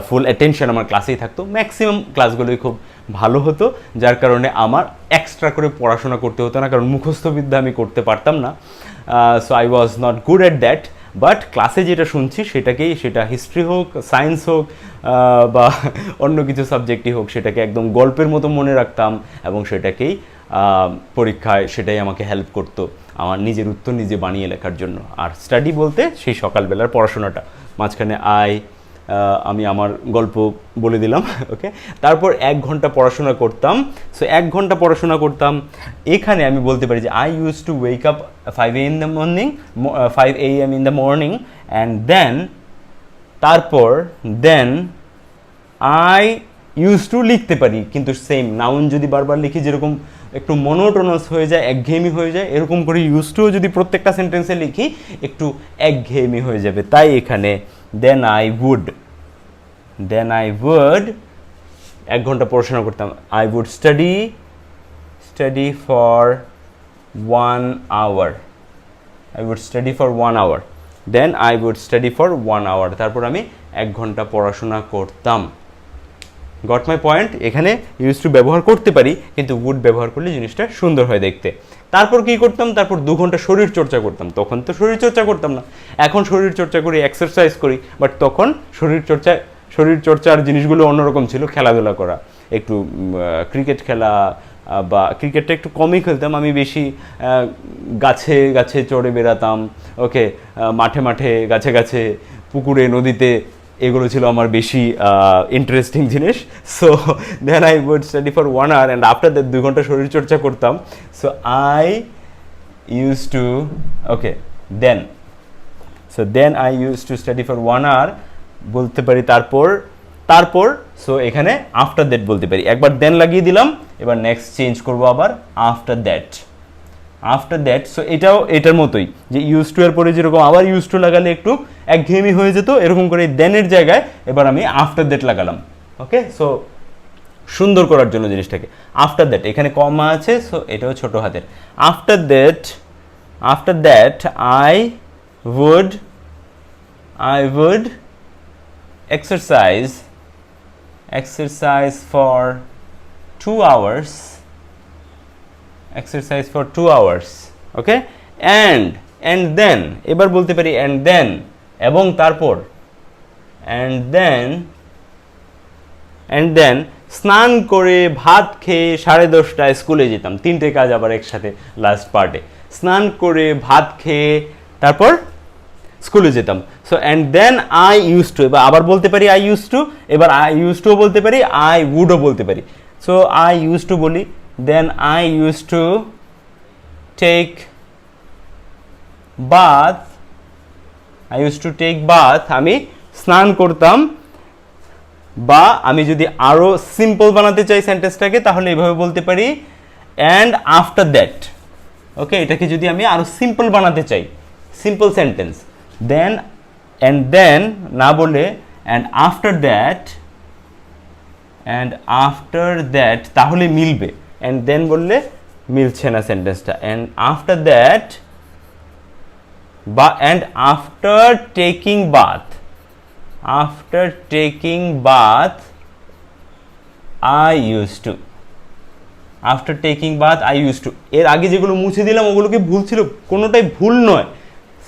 ফুল অ্যাটেনশন আমার ক্লাসেই থাকতো। ম্যাক্সিমাম ক্লাসগুলোই খুব ভালো হতো, যার কারণে আমার এক্সট্রা করে পড়াশোনা করতে হতো না, কারণ মুখস্থ বিদ্যা আমি করতে পারতাম না। So I was not good at that. But ক্লাসে যেটা শুনছি সেটা হিস্ট্রি হোক, সায়েন্স হোক, বা অন্য কিছু সাবজেক্টই হোক, সেটাকে একদম গল্পের মতো মনে রাখতাম এবং সেটাকেই পরীক্ষায় সেটাই আমাকে হেল্প করতো আমার নিজের উত্তর নিজে বানিয়ে লেখার জন্য। আর স্টাডি বলতে সেই সকালবেলার পড়াশোনাটা, মাঝখানে আমি আমার গল্প বলে দিলাম, ওকে। তারপর 1 ঘন্টা পড়াশোনা করতাম। সো 1 ঘন্টা পড়াশোনা করতাম। এখানে আমি বলতে পারি যে I use to wake up 5 AM in the morning and then I use to লিখতে পারি, কিন্তু সেম নাউন যদি বারবার লিখি যেরকম একটু মনোটোনাস হয়ে যায়, একঘেয়েমি হয়ে যায়, এরকম করে ইউজ টু যদি প্রত্যেকটা সেন্টেন্সে লিখি একটু একঘেয়েমি হয়ে যাবে। তাই এখানে দেন আই উড 1 ঘন্টা পড়াশোনা করতাম। I would study for 1 hour। Then I would study for 1 hour। তারপর আমি 1 ঘন্টা পড়াশোনা করতাম। Got my point? এখানে ইউজ টু ব্যবহার করতে পারি, কিন্তু উড ব্যবহার করলে জিনিসটা সুন্দর হয় দেখতে। তারপর কি করতাম? তারপর 2 ঘন্টা শরীর চর্চা করতাম। তখন তো শরীর চর্চা করতাম না, এখন শরীর চর্চা করি, এক্সারসাইজ করি। বাট তখন শরীর চর্চার জিনিসগুলো অন্যরকম ছিল। খেলাধুলা করা, একটু ক্রিকেট খেলা, বা ক্রিকেটটা একটু কমই খেলতাম, আমি বেশি গাছে গাছে চড়ে বেড়াতাম, ওকে, মাঠে গাছে পুকুরে নদীতে, এগুলো ছিল আমার বেশি ইন্টারেস্টিং জিনিস। So then I would study for 1 hour and after that 2 ঘন্টা শরীরচর্চা করতাম। So I use to then I use to study for 1 hour বলতে পারি। তারপর সো এখানে আফটার দ্যাট বলতে পারি। একবার দেন লাগিয়ে দিলাম, এবার নেক্সট চেঞ্জ করবো আবার আফটার দ্যাট। সো এটার মতোই, যে ইউজ টু এর পরে যেরকম আবার ইউজ টু লাগালে একটু একঘেয়েমি হয়ে যেত, এরকম করে দেনের জায়গায় এবার আমি আফটার দ্যাট লাগালাম, ওকে। সো সুন্দর করার জন্য জিনিসটাকে আফটার দ্যাট, এখানে কমা আছে, সো এটাও ছোট হাতের। After that I would exercise for 2 hours, okay, and then এবার বলতে পারি and then, এবং তারপর and then স্নান করে ভাত খেয়ে 10:30টায় স্কুলে যেতাম। 3টে কাজ আবার একসাথে লাস্ট পার্টে, স্নান করে ভাত খেয়ে তারপর স্কুলে যেতাম। So and then I use to, এবার আবার বলতে পারি আই ইউজ টু, এবার আই ইউজ টুও বলতে পারি, আই উডও বলতে পারি। সো আই ইউজ টু বলি, then I use to take bath, আমি স্নান করতাম। বা আমি যদি আরও সিম্পল বানাতে চাই সেন্টেন্সটাকে, তাহলে এভাবে বলতে পারি অ্যান্ড আফটার দ্যাট, ওকে। এটাকে যদি আমি আরও সিম্পল বানাতে চাই, সিম্পল সেন্টেন্স, দেন না বলে অ্যান্ড আফটার দ্যাট তাহলে মিলবে। অ্যান্ড দেন বললে মিলছে না সেন্টেন্সটা। অ্যান্ড আফটার দ্যাট বা and after taking bath I use to. এর আগে যেগুলো মুছে দিলাম ওগুলোকে ভুল ছিল, কোনোটাই ভুল নয়,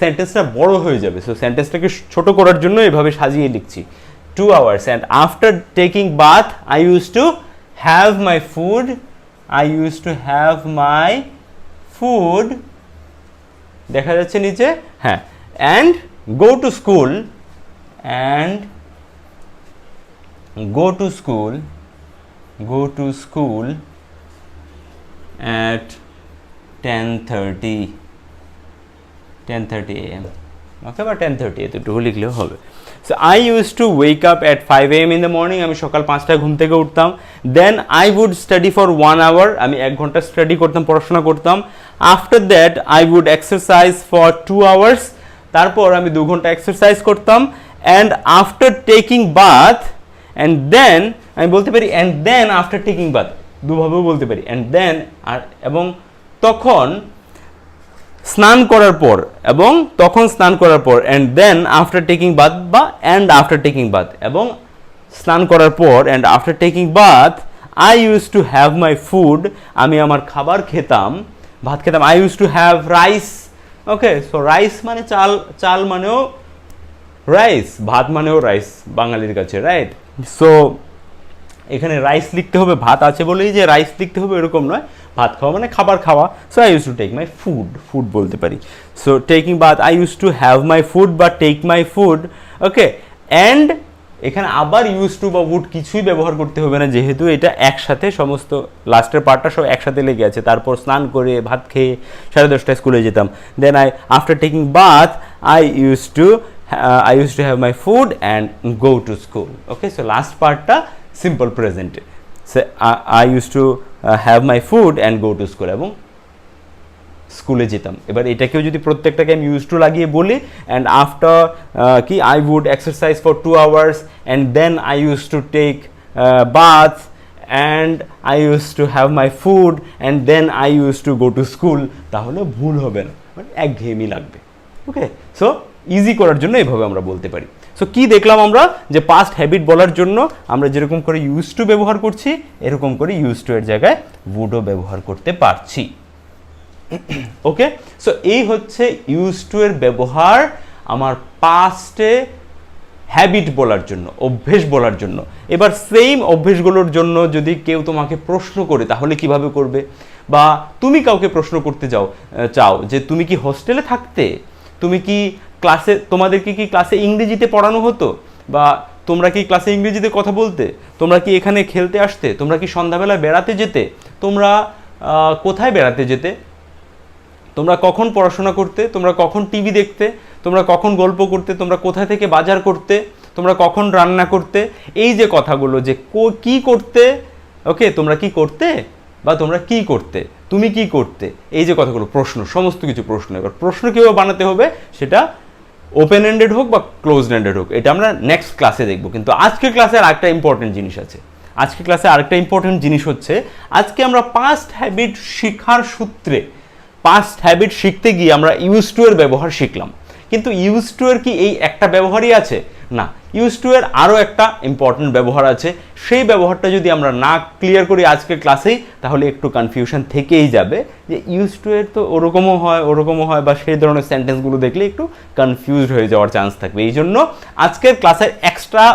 সেন্টেন্সটা বড় হয়ে যাবে। সো সেন্টেন্সটাকে ছোট করার জন্য এভাবে সাজিয়ে লিখছি 2 hours, and after taking bath I used to have my food, দেখা যাচ্ছে নিচে, হ্যাঁ, and go to school at 10:30 AM, ওকে, বা 10:30 এতটুকু লিখলেও হবে। So I use to wake up at 5 AM in the morning, আমি সকাল 5টায় ঘুম থেকে উঠতাম। Then I would study for 1 hour, আমি 1 ঘন্টা স্টাডি করতাম, পড়াশোনা করতাম। After that I would exercise for 2 hours, তারপর আমি 2 ঘন্টা এক্সারসাইজ করতাম। And after taking bath, and then আমি বলতে পারি and then after taking bath, দুভাবেও বলতে পারি, অ্যান্ড দেন, আর এবং তখন স্নান করার পর এবং তখন স্নান করার পর and then after taking bath বা অ্যান্ড আফটার টেকিং বাথ এবং স্নান করার পর and after taking bath I use to have my food, আমি আমার খাবার খেতাম, ভাত খেতাম। I use to have rice, okay, so rice মানে চাল, চাল মানেও রাইস, ভাত মানেও রাইস বাঙালির কাছে, রাইট? সো এখানে রাইস লিখতে হবে, ভাত আছে বলেই যে রাইস লিখতে হবে এরকম নয়, ভাত খাওয়া মানে খাবার খাওয়া। So I use to take my food, food বলতে পারি। So taking bath, I use to have my food বা take my food, okay. And এখানে আবার ইউজ টু বা উড কিছুই ব্যবহার করতে হবে না, যেহেতু এটা একসাথে সমস্ত লাস্টের পার্টটা সব একসাথে লেগে আছে। তারপর স্নান করে ভাত খেয়ে 10:30টায় স্কুলে যেতাম। Then after taking bath I use to have my food and go to school, okay. So last পার্টটা সিম্পল প্রেজেন্টে, say I use to have my food and go to school, এবং স্কুলে যেতাম। এবার এটাকেও যদি প্রত্যেকটাকে আমি ইউজ টু লাগিয়ে বলি, অ্যান্ড আফটার কি I would exercise for 2 hours and then I use to take bath and I use to have my food and then I use to go to school, তাহলে ভুল হবে না, মানে একঘেয়েমি লাগবে, ওকে। সো ইজি করার জন্য এভাবে আমরা বলতে পারি। সো কি দেখলাম আমরা, যে পাস্ট হ্যাবিট বলার জন্য আমরা যেরকম করে ইউজ টু ব্যবহার করছি, এরকম করে ইউজ টু এর জায়গায় উডও ব্যবহার করতে পারছি, ওকে। সো এই হচ্ছে ইউজ টু এর ব্যবহার আমার পাস্টে হ্যাবিট বলার জন্য, অভ্যেস বলার জন্য। এবার সেম অভ্যেসগুলোর জন্য যদি কেউ তোমাকে প্রশ্ন করে, তাহলে কিভাবে করবে? বা তুমি কাউকে প্রশ্ন করতে চাও যে তুমি কি হোস্টেলে থাকতে, তুমি কি ক্লাসে, তোমাদেরকে কি ক্লাসে ইংরেজিতে পড়ানো হতো, বা তোমরা কি ক্লাসে ইংরেজিতে কথা বলতে, তোমরা কি এখানে খেলতে আসতে, তোমরা কি সন্ধ্যাবেলায় বেড়াতে যেতে, তোমরা কোথায় বেড়াতে যেতে, তোমরা কখন পড়াশোনা করতে, তোমরা কখন টিভি দেখতে, তোমরা কখন গল্প করতে, তোমরা কোথা থেকে বাজার করতে, তোমরা কখন রান্না করতে, এই যে কথাগুলো, যে কি করতে, ওকে, তোমরা কি করতে বা তোমরা কি করতে, তুমি কি করতে, এই যে কথাগুলো, প্রশ্ন, সমস্ত কিছু প্রশ্ন। এবার প্রশ্ন কীভাবে বানাতে হবে, সেটা ওপেন এন্ডেড হোক বা ক্লোজড এন্ডেড হোক, এটা আমরা নেক্সট ক্লাসে দেখবো। কিন্তু আজকের ক্লাসে আরেকটা ইম্পর্টেন্ট জিনিস আছে। আজকের ক্লাসে আরেকটা ইম্পর্টেন্ট জিনিস হচ্ছে, আজকে আমরা পাস্ট হ্যাবিট শেখার সূত্রে, পাস্ট হ্যাবিট শিখতে গিয়ে আমরা ইউজ টু এর ব্যবহার শিখলাম। কিন্তু ইউজ টু এর কি এই একটা ব্যবহারই আছে? না, ইউজ টু এর আরও একটা ইম্পর্টেন্ট ব্যবহার আছে। সেই ব্যবহারটা যদি আমরা না ক্লিয়ার করি আজকের ক্লাসেই, তাহলে একটু কনফিউশন থেকেই যাবে, যে ইউজ টু এর তো ওরকমও হয়, বা সেই ধরনের সেন্টেন্সগুলো দেখলে একটু কনফিউজড হয়ে যাওয়ার চান্স থাকবে। এই জন্য আজকের ক্লাসের এক্সট্রা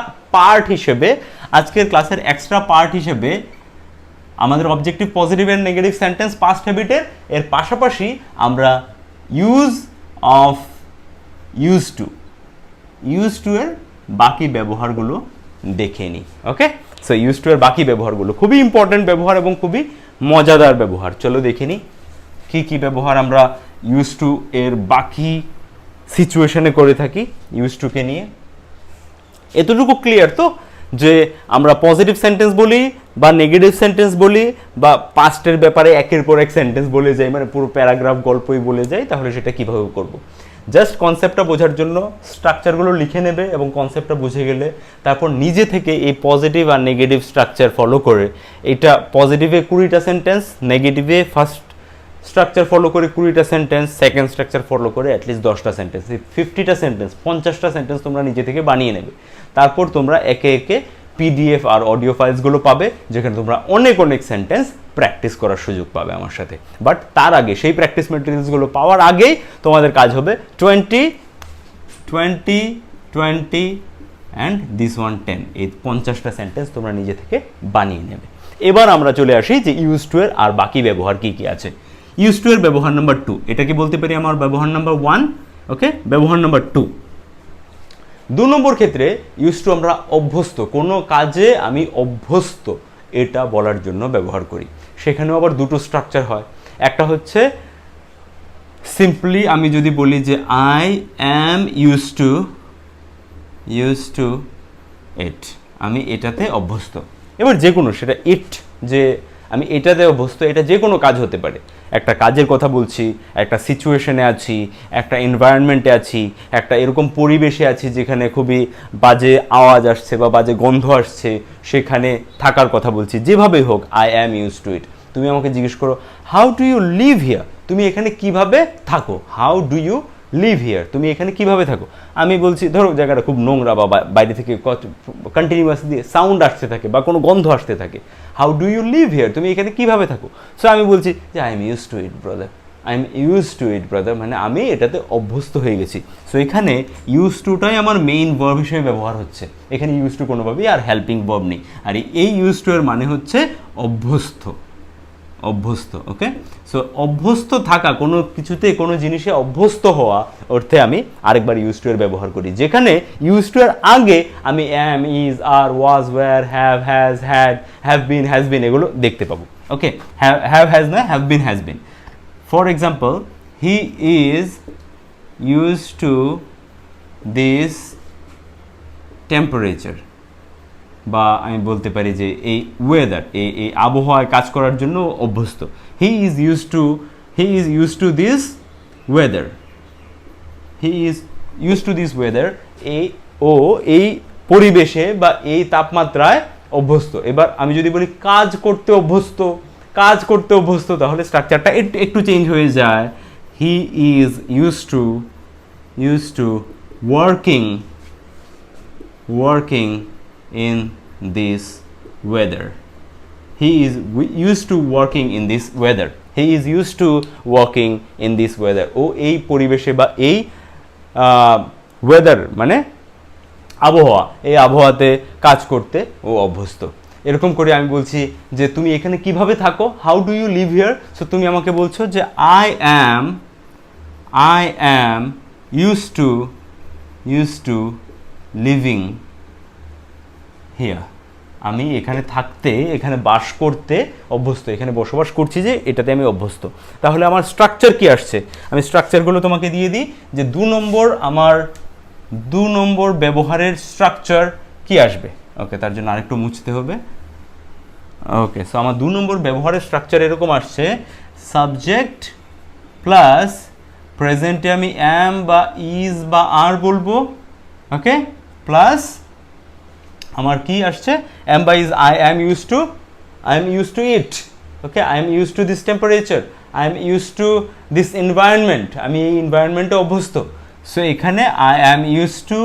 পার্ট হিসেবে আমাদের objective, positive and negative sentence past হ্যাবিটের এর পাশাপাশি আমরা ইউজ টু এর বাকি ব্যবহারগুলো দেখে নিই, ওকে। সো ইউজ টু এর বাকি ব্যবহারগুলো খুবই ইম্পর্টেন্ট ব্যবহার এবং খুবই মজাদার ব্যবহার। চলো দেখে নিই কি ব্যবহার আমরা ইউজ টু এর বাকি সিচুয়েশনে করে থাকি ইউজ টুকে নিয়ে। এতটুকু ক্লিয়ার তো, যে আমরা পজিটিভ সেন্টেন্স বলি বা নেগেটিভ সেন্টেন্স বলি বা পাস্টের ব্যাপারে একের পর এক সেন্টেন্স বলে যাই, মানে পুরো প্যারাগ্রাফ গল্পই বলে যাই, তাহলে সেটা কিভাবে করব? জাস্ট কনসেপ্টটা বোঝার জন্য স্ট্রাকচারগুলো লিখে নেবে, এবং কনসেপ্টটা বুঝে গেলে তারপর নিজে থেকে এই পজিটিভ আর নেগেটিভ স্ট্রাকচার ফলো করে, এটা পজিটিভে 20টা সেন্টেন্স, নেগেটিভে ফার্স্ট স্ট্রাকচার ফলো করে 20টা সেন্টেন্স, সেকেন্ড স্ট্রাকচার ফলো করে অ্যাটলিস্ট 10টা সেন্টেন্স, 50টা সেন্টেন্স, 50টা সেন্টেন্স তোমরা নিজে থেকে বানিয়ে নেবে। তারপর তোমরা একে একে পিডিএফ আর অডিও ফাইলসগুলো পাবে, যেখানে তোমরা অনেক সেন্টেন্স প্র্যাকটিস করার সুযোগ পাবে আমার সাথে। বাট তার আগে, সেই প্র্যাকটিস মেটেরিয়ালসগুলো পাওয়ার আগেই তোমাদের কাজ হবে 20 অ্যান্ড দিস 10, এই 50টা সেন্টেন্স তোমরা নিজে থেকে বানিয়ে নেবে। এবার আমরা চলে আসি যে ইউজ টু এর আর বাকি ব্যবহার কি আছে। ইউজ টু এর ব্যবহার নাম্বার 2, এটাকে বলতে পারি আমার ব্যবহার নাম্বার 1, ওকে। ব্যবহার নাম্বার 2, 2 নম্বর ক্ষেত্রে ইউজ টু আমরা অভ্যস্ত, কোনো কাজে আমি অভ্যস্ত এটা বলার জন্য ব্যবহার করি। সেখানেও আবার দুটো স্ট্রাকচার হয়। একটা হচ্ছে সিম্পলি আমি যদি বলি যে I am use to it, আমি এটাতে অভ্যস্ত। এবার যে কোনো, সেটা ইট, যে আমি এটাতে অভ্যস্ত, এটা যে কোনো কাজ হতে পারে। একটা কাজের কথা বলছি, একটা সিচুয়েশনে আছি, একটা এনভায়রনমেন্টে আছি, একটা এরকম পরিবেশে আছি যেখানে খুবই বাজে আওয়াজ আসছে বা বাজে গন্ধ আসছে, সেখানে থাকার কথা বলছি। যেভাবেই হোক, I am use to it. তুমি আমাকে জিজ্ঞেস করো how do you live here, তুমি এখানে কিভাবে থাকো, how do you live here, তুমি এখানে কিভাবে থাকো। আমি বলছি ধরো জায়গাটা খুব নোংরা বা বাইরে থেকে কন্টিনিউয়াসলি সাউন্ড আসতে থাকে বা কোনো গন্ধ আসতে থাকে, how do you live here, তুমি এখানে কিভাবে থাকো। সো আমি বলছি যে I am use to it brother, I am use to it brother, মানে আমি এটাতে অভ্যস্ত হয়ে গেছি। সো এখানে ইউজ টুটাই আমার মেইন ভার্ব হিসেবে ব্যবহার হচ্ছে, এখানে ইউজ টু কোনোভাবেই আর হেল্পিং ভার্ব নেই। আর এই ইউজ টু এর মানে হচ্ছে অভ্যস্ত, অভ্যস্ত। ওকে, সো অভ্যস্ত থাকা, কোনো কিছুতে কোনো জিনিসে অভ্যস্ত হওয়া অর্থে আমি আরেকবার ইউজ টু এর ব্যবহার করি, যেখানে ইউজ টু এর আগে আমি am, is, are, was, were, have, has, had, have been, has been এগুলো দেখতে পাবো। ওকে, হ্যাভ হ্যাজ নয়, have been, has been. For example, he is use to this temperature, বা আমি বলতে পারি যে এই ওয়েদার, এই আবহাওয়ায় কাজ করার জন্য অভ্যস্ত। He is use to this weather, he is use to this weather, এই পরিবেশে বা এই তাপমাত্রায় অভ্যস্ত। এবার আমি যদি বলি কাজ করতে অভ্যস্ত, কাজ করতে অভ্যস্ত, তাহলে স্ট্রাকচারটা একটু চেঞ্জ হয়ে যায়। হি is use to working in this weather, he is used to working in this weather, he is used to working in this weather, ও এই পরিবেশে বা এই ওয়েদার মানে আবহাওয়া, এই আবহাওয়াতে কাজ করতে ও অভ্যস্ত। এরকম করে আমি বলছি যে তুমি এখানে কিভাবে থাকো, how do you live here. So তুমি আমাকে বলছো যে I am used to living here, আমি এখানে থাকতে, এখানে বাস করতে অভ্যস্ত, এখানে বসবাস করছি যে এটাতে আমি অভ্যস্ত। তাহলে আমার স্ট্রাকচার কি আসছে, আমি স্ট্রাকচারগুলো তোমাকে দিয়ে দিই যে আমার 2 নম্বর ব্যবহারের স্ট্রাকচার কি আসবে। ওকে, তার জন্য আরেকটু মুছতে হবে। ওকে, সো আমার 2 নম্বর ব্যবহারের স্ট্রাকচার এরকম আসছে, সাবজেক্ট প্লাস প্রেজেন্টে আমি অ্যাম বা ইজ বা আর বলবো। ওকে, প্লাস আমার কি আসছে, অ্যাম বা is, I am use to it. Okay, I am use to this temperature, I am use to this environment, আমি এই এনভায়রনমেন্টে অভ্যস্ত। সো এখানে I am use to,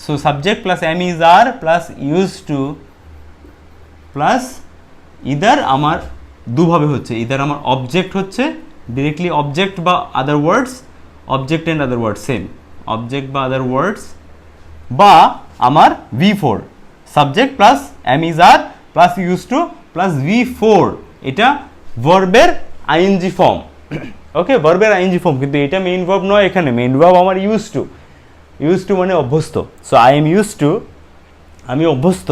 so subject plus am is are plus use to plus either আমার দুভাবে হচ্ছে, either আমার object হচ্ছে ডিরেক্টলি অবজেক্ট বা other words, object and other words same, object বা আদার ওয়ার্ডস, বা আমার V4 subject plus am is are plus use to plus V4, এটা ভার্বের আইএনজি ফর্ম। ওকে, ভার্বের আইএনজি ফর্ম, কিন্তু এটা মেইন ভার্ব নয়, এখানে মেইন ভার্ব আমার ইউজ টু মানে অভ্যস্ত। So I am use two, আমি অভ্যস্ত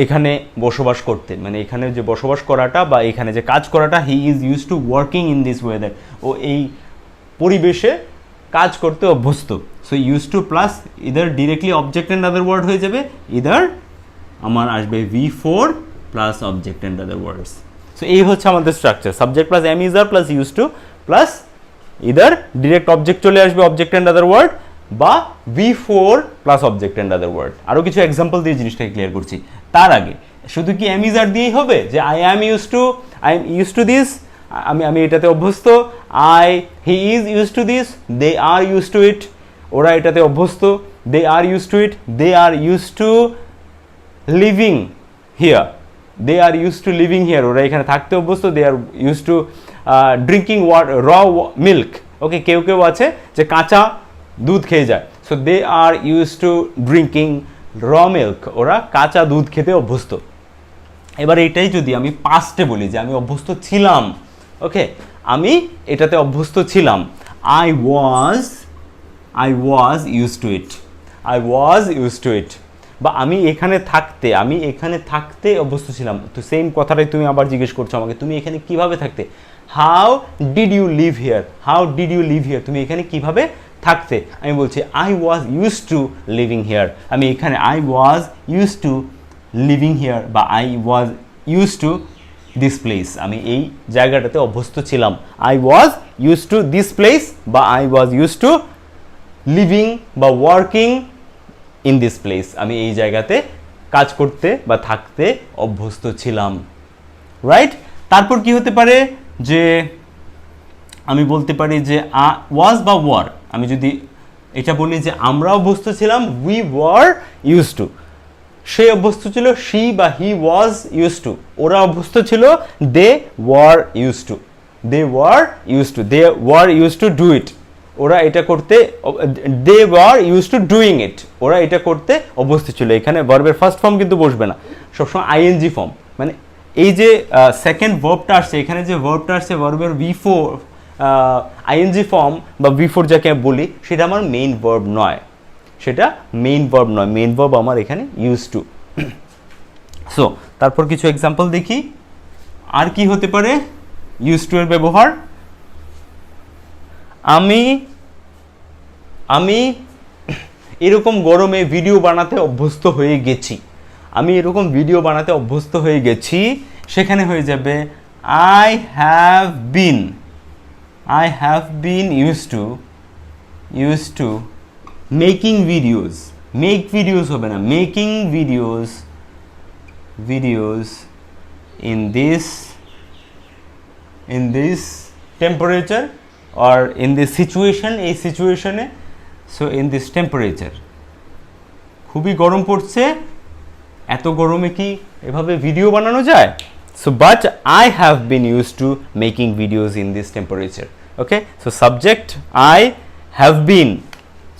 এখানে বসবাস করতে, মানে এখানে যে বসবাস করাটা বা এখানে যে কাজ করাটা। He is use to working in this weather, ও এই পরিবেশে কাজ করতে অভ্যস্ত। So use to plus either directly object and other word হয়ে যাবে, ইদার আমার আসবে V4 plus object and other words. So এই হচ্ছে আমাদের structure, subject plus am is are plus use to plus either direct object চলে আসবে object and other word, বা V4 plus object and other word. আরও কিছু এক্সাম্পল দিয়ে জিনিসটাকে ক্লিয়ার করছি। তার আগে শুধু কি এম ইজ আর দিয়েই হবে যে I am use to this, আমি এটাতে অভ্যস্ত, he is use to this, they are use to it, ওরা এটাতে অভ্যস্ত, they are use to it, they are use to living here, they are use to living here, ওরা এখানে থাকতে অভ্যস্ত, they are use to drinking raw milk. Okay, কেউ কেউ আছে যে কাঁচা দুধ খেয়ে যায়, so they are use to drinking raw milk, ওরা কাঁচা দুধ খেতে অভ্যস্ত। এবার এটাই যদি আমি পাস্টে বলি যে আমি অভ্যস্ত ছিলাম, ওকে, আমি এটাতে অভ্যস্ত ছিলাম, আই ওয়াজ ইউজ টু ইট, বা আমি এখানে থাকতে অভ্যস্ত ছিলাম। তো সেম কথাটাই তুমি আবার জিজ্ঞেস করছো আমাকে, তুমি এখানে কিভাবে থাকতে, how did you live here, তুমি এখানে কিভাবে থাকতে। আমি বলছি I was use to living here, আমি এখানে I was use to living here বা I was use to this place, আমি এই জায়গাটাতে অভ্যস্ত ছিলাম। I was use to this place বা I was use to living বা ওয়ার্কিং ইন দিস প্লেস, আমি এই জায়গাতে কাজ করতে বা থাকতে অভ্যস্ত ছিলাম। রাইট, তারপর কি হতে পারে যে আমি বলতে পারি যে ওয়াজ বা ওয়ার, আমি যদি এটা বলি যে আমরা অভ্যস্ত ছিলাম, উই ওয়ার ইউজ টু। সে অভ্যস্ত ছিল, শি বা হি ওয়াজ ইউজ টু। ওরা অভ্যস্ত ছিল, they were use to. They were use to, they were use to do it. ওরা এটা করতে, they were use to doing it. ওরা এটা করতে অভ্যস্ত ছিল। এখানে ভার্বের ফার্স্ট ফর্ম কিন্তু বসবে না, সবসময় আইএনজি ফর্ম। মানে এই যে সেকেন্ড ভার্বটা আসছে, এখানে যে ভার্বটা আসছে ভার্বের V4 আইএনজি ফর্ম বা V4 যাকে বলি, সেটা আমার মেইন ভার্ব নয়, সেটা মেইন ভার্ব নয়। মেইন ভার্ব আমার এখানে ইউজ টু। সো তারপর কিছু এক্সাম্পল দেখি আর কি হতে পারে ইউজ টু এর ব্যবহার। আমি এরকম গরমে ভিডিও বানাতে অভ্যস্ত হয়ে গেছি। আমি এরকম ভিডিও বানাতে অভ্যস্ত হয়ে গেছি, সেখানে হয়ে যাবে I have been used to making videos. Make videos হবে না, making videos in this temperature or in this situation, এই সিচুয়েশনে। সো in this temperature, খুবই গরম পড়ছে, এত গরমে কি এভাবে ভিডিও বানানো যায়? So but I have been used to making videos in this temperature. Okay, so subject I have been,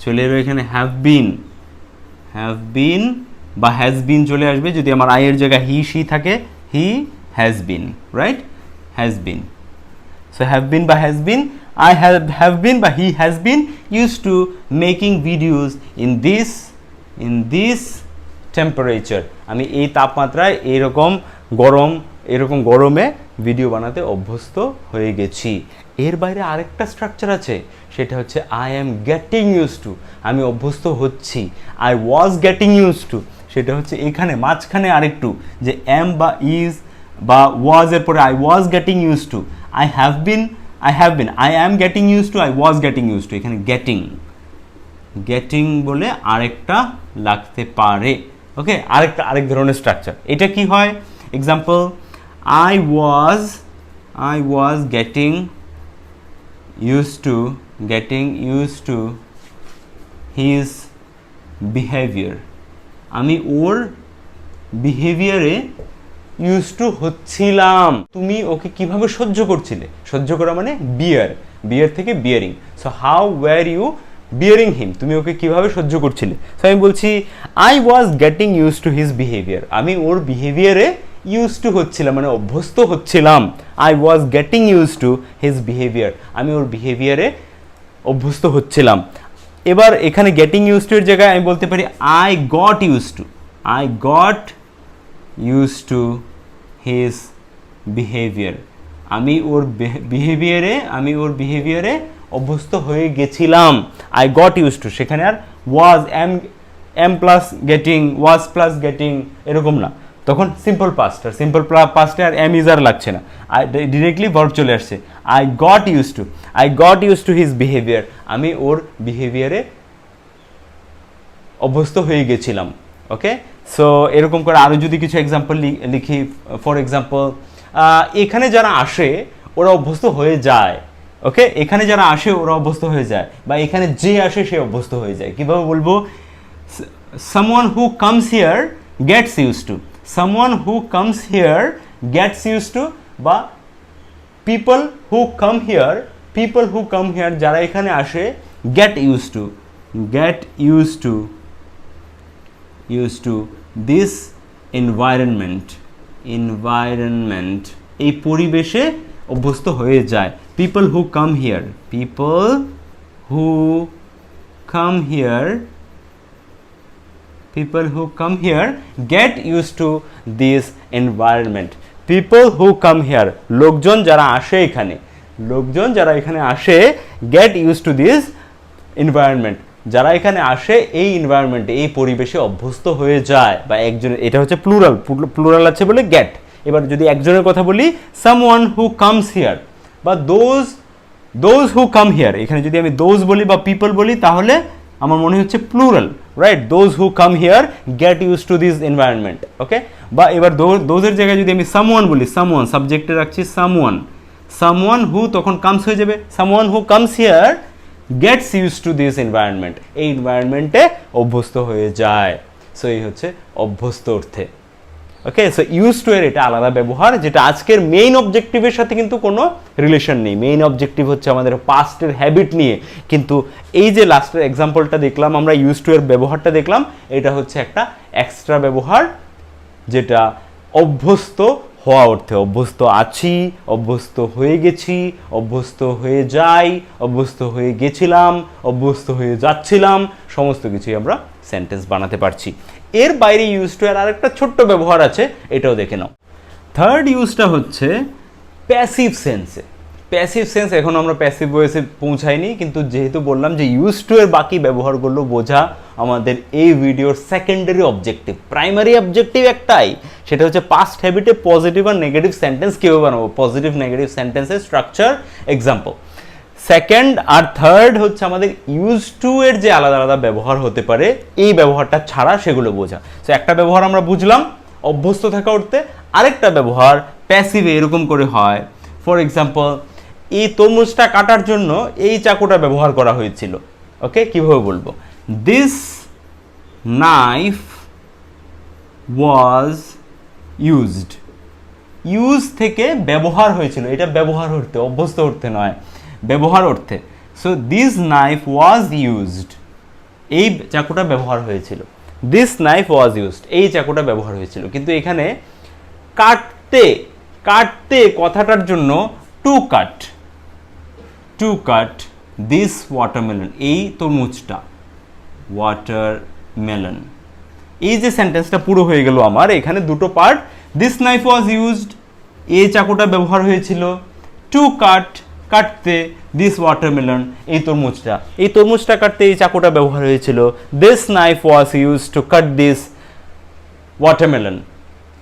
চলে এলো এখানে have been বা has been চলে আসবে যদি আমার I এর জায়গায় he she থাকে, he has been, right? has been. So have been বা has been, I have been বা he has been used to making videos in this temperature. আমি এই তাপমাত্রায় এরকম গরমে ভিডিও বানাতে অভ্যস্ত হয়ে গেছি। এর বাইরে আরেকটা স্ট্রাকচার আছে, সেটা হচ্ছে I am getting used to, আমি অভ্যস্ত হচ্ছি। I was getting used to, সেটা হচ্ছে এখানে মাঝখানে আরেকটু, যে am বা is বা was এর পরে I was getting used to, I have been, I am getting used to, I was getting used to। এখানে getting বলে আরেকটা লাগতে পারে। ওকে, আরেক ধরনের স্ট্রাকচার। এটা কি হয়? Example, I was getting used to his behavior. আমি ওর বিহেভিয়ারে ইউজ টু হচ্ছিলাম। তুমি ওকে কিভাবে সহ্য করছিলে? সহ্য করা মানে বিয়ার থেকে bearing. So how were you bearing him, তুমি ওকে কিভাবে সহ্য করছিলে? সো আমি বলছি I was getting use to his behaviour, আমি ওর বিহেভিয়ারে ইউজ টু হচ্ছিলাম, মানে অভ্যস্ত হচ্ছিলাম। I was getting use to his behaviour, আমি ওর বিহেভিয়ারে অভ্যস্ত হচ্ছিলাম। এবার এখানে গেটিং ইউজ টু এর জায়গায় আমি বলতে পারি I got use to his behaviour, আমি ওর বিহেভিয়ারে অভ্যস্ত হয়ে গেছিলাম। আই গট ইউজ টু, সেখানে আর was am plus getting, was plus getting এরকম না, তখন সিম্পল পাস্টে আর এম ইজ আর লাগছে না, ডিরেক্টলি ভার্ব চলে আসছে। I got use to his behaviour, আমি ওর বিহেভিয়ারে অভ্যস্ত হয়ে গেছিলাম। ওকে, সো এরকম করে আরও যদি কিছু এক্সাম্পল লিখি, ফর এক্সাম্পল এখানে যারা আসে ওরা অভ্যস্ত হয়ে যায়। ওকে, এখানে যারা আসে ওরা অভ্যস্ত হয়ে যায়, বা এখানে যে আসে সে অভ্যস্ত হয়ে যায়। কিভাবে বলবো? someone who comes here gets used to, someone who comes here gets used to, বা people who come here যারা এখানে আসে get used to this environment, এই পরিবেশে অভ্যস্ত হয়ে যায়। people who come here get used to this environment. people who come here, লোকজন যারা এখানে আসে get used to this environment, যারা এখানে আসে এই এনভায়রনমেন্টে, এই পরিবেশে অভ্যস্ত হয়ে যায়। বা একজনের, এটা হচ্ছে প্লুরাল আছে বলে গেট। এবার যদি একজনের কথা বলি, someone who comes here, বা those who come here, এখানে যদি আমি those বলি বা people বলি তাহলে আমার মনে হচ্ছে plural, right? those who come here get used to this environment. ওকে, বা এবার those এর জায়গায় যদি আমি someone বলি, সাবজেক্টে রাখছি সামওয়ান হু তখন কামস হয়ে যাবে, someone who comes here gets use to this environment, এই এনভায়রনমেন্টে অভ্যস্ত হয়ে যায়। সো এই হচ্ছে অভ্যস্ত অর্থে। ওকে, সো ইউজ টু এর এটা আলাদা ব্যবহার, যেটা আজকের মেইন অবজেক্টিভের সাথে কিন্তু কোনো রিলেশন নেই। মেইন অবজেক্টিভ হচ্ছে আমাদের পাস্টের হ্যাবিট নিয়ে, কিন্তু এই যে লাস্টের এক্সাম্পলটা দেখলাম আমরা, ইউজ টু এর ব্যবহারটা দেখলাম, এটা হচ্ছে একটা এক্সট্রা ব্যবহার, যেটা অভ্যস্ত হওয়া অর্থে, অভ্যস্ত আছি, অভ্যস্ত হয়ে গেছি, অভ্যস্ত হয়ে যাই, অভ্যস্ত হয়ে গেছিলাম, অভ্যস্ত হয়ে যাচ্ছিলাম, সমস্ত কিছুই আমরা সেন্টেন্স বানাতে পারছি। এর বাইরে ইউজ টু এর আরেকটা ছোট্ট ব্যবহার আছে, এটাও দেখে নাও। থার্ড ইউজটা হচ্ছে প্যাসিভ সেন্সে। প্যাসিভ সেন্স এখন আমরা প্যাসিভ ভয়েসে পৌঁছাইনি, কিন্তু যেহেতু বললাম যে ইউজ টু এর বাকি ব্যবহারগুলো বোঝা আমাদের এই ভিডিওর সেকেন্ডারি অবজেক্টিভ। প্রাইমারি অবজেক্টিভ একটাই, সেটা হচ্ছে পাস্ট হ্যাবিটে পজিটিভ আর নেগেটিভ সেন্টেন্স কীভাবে বানাবো, পজিটিভ নেগেটিভ সেন্টেন্সের স্ট্রাকচার, এক্সাম্পল। সেকেন্ড আর থার্ড হচ্ছে আমাদের ইউজ টু এর যে আলাদা আলাদা ব্যবহার হতে পারে, এই ব্যবহারটা ছাড়া সেগুলো বোঝা। তো একটা ব্যবহার আমরা বুঝলাম অভ্যস্ত থাকা অর্থে, আরেকটা ব্যবহার প্যাসিভে এরকম করে হয়। ফর এক্সাম্পল, এই তরমুজটা কাটার জন্য এই চাকুটা ব্যবহার করা হয়েছিল। ওকে, কিভাবে বলবো, this knife was used. Use থেকে ব্যবহার হয়েছিল, এটা ব্যবহার অর্থে, অভ্যস্ত অর্থে নয়, ব্যবহার অর্থে। So this knife was used, এই চাকুটা ব্যবহার হয়েছিল। দিস নাইফ ওয়াজ ইউজড, এই চাকুটা ব্যবহার হয়েছিল। কিন্তু এখানে কাটতে, কাটতে কথাটার জন্য two cut, two cut this watermelon, এই তরমুজটা, ওয়াটারমেলন। এই যে সেন্টেন্সটা পুরো হয়ে গেল আমার, এখানে দুটো part. This knife was used, এই চাকুটা ব্যবহার হয়েছিল। টু কাট, কাটতে, দিস ওয়াটারমেলন, এই তরমুজটা, এই তরমুজটা কাটতে এই চাকুটা ব্যবহার হয়েছিল। This knife was use to cut this watermelon.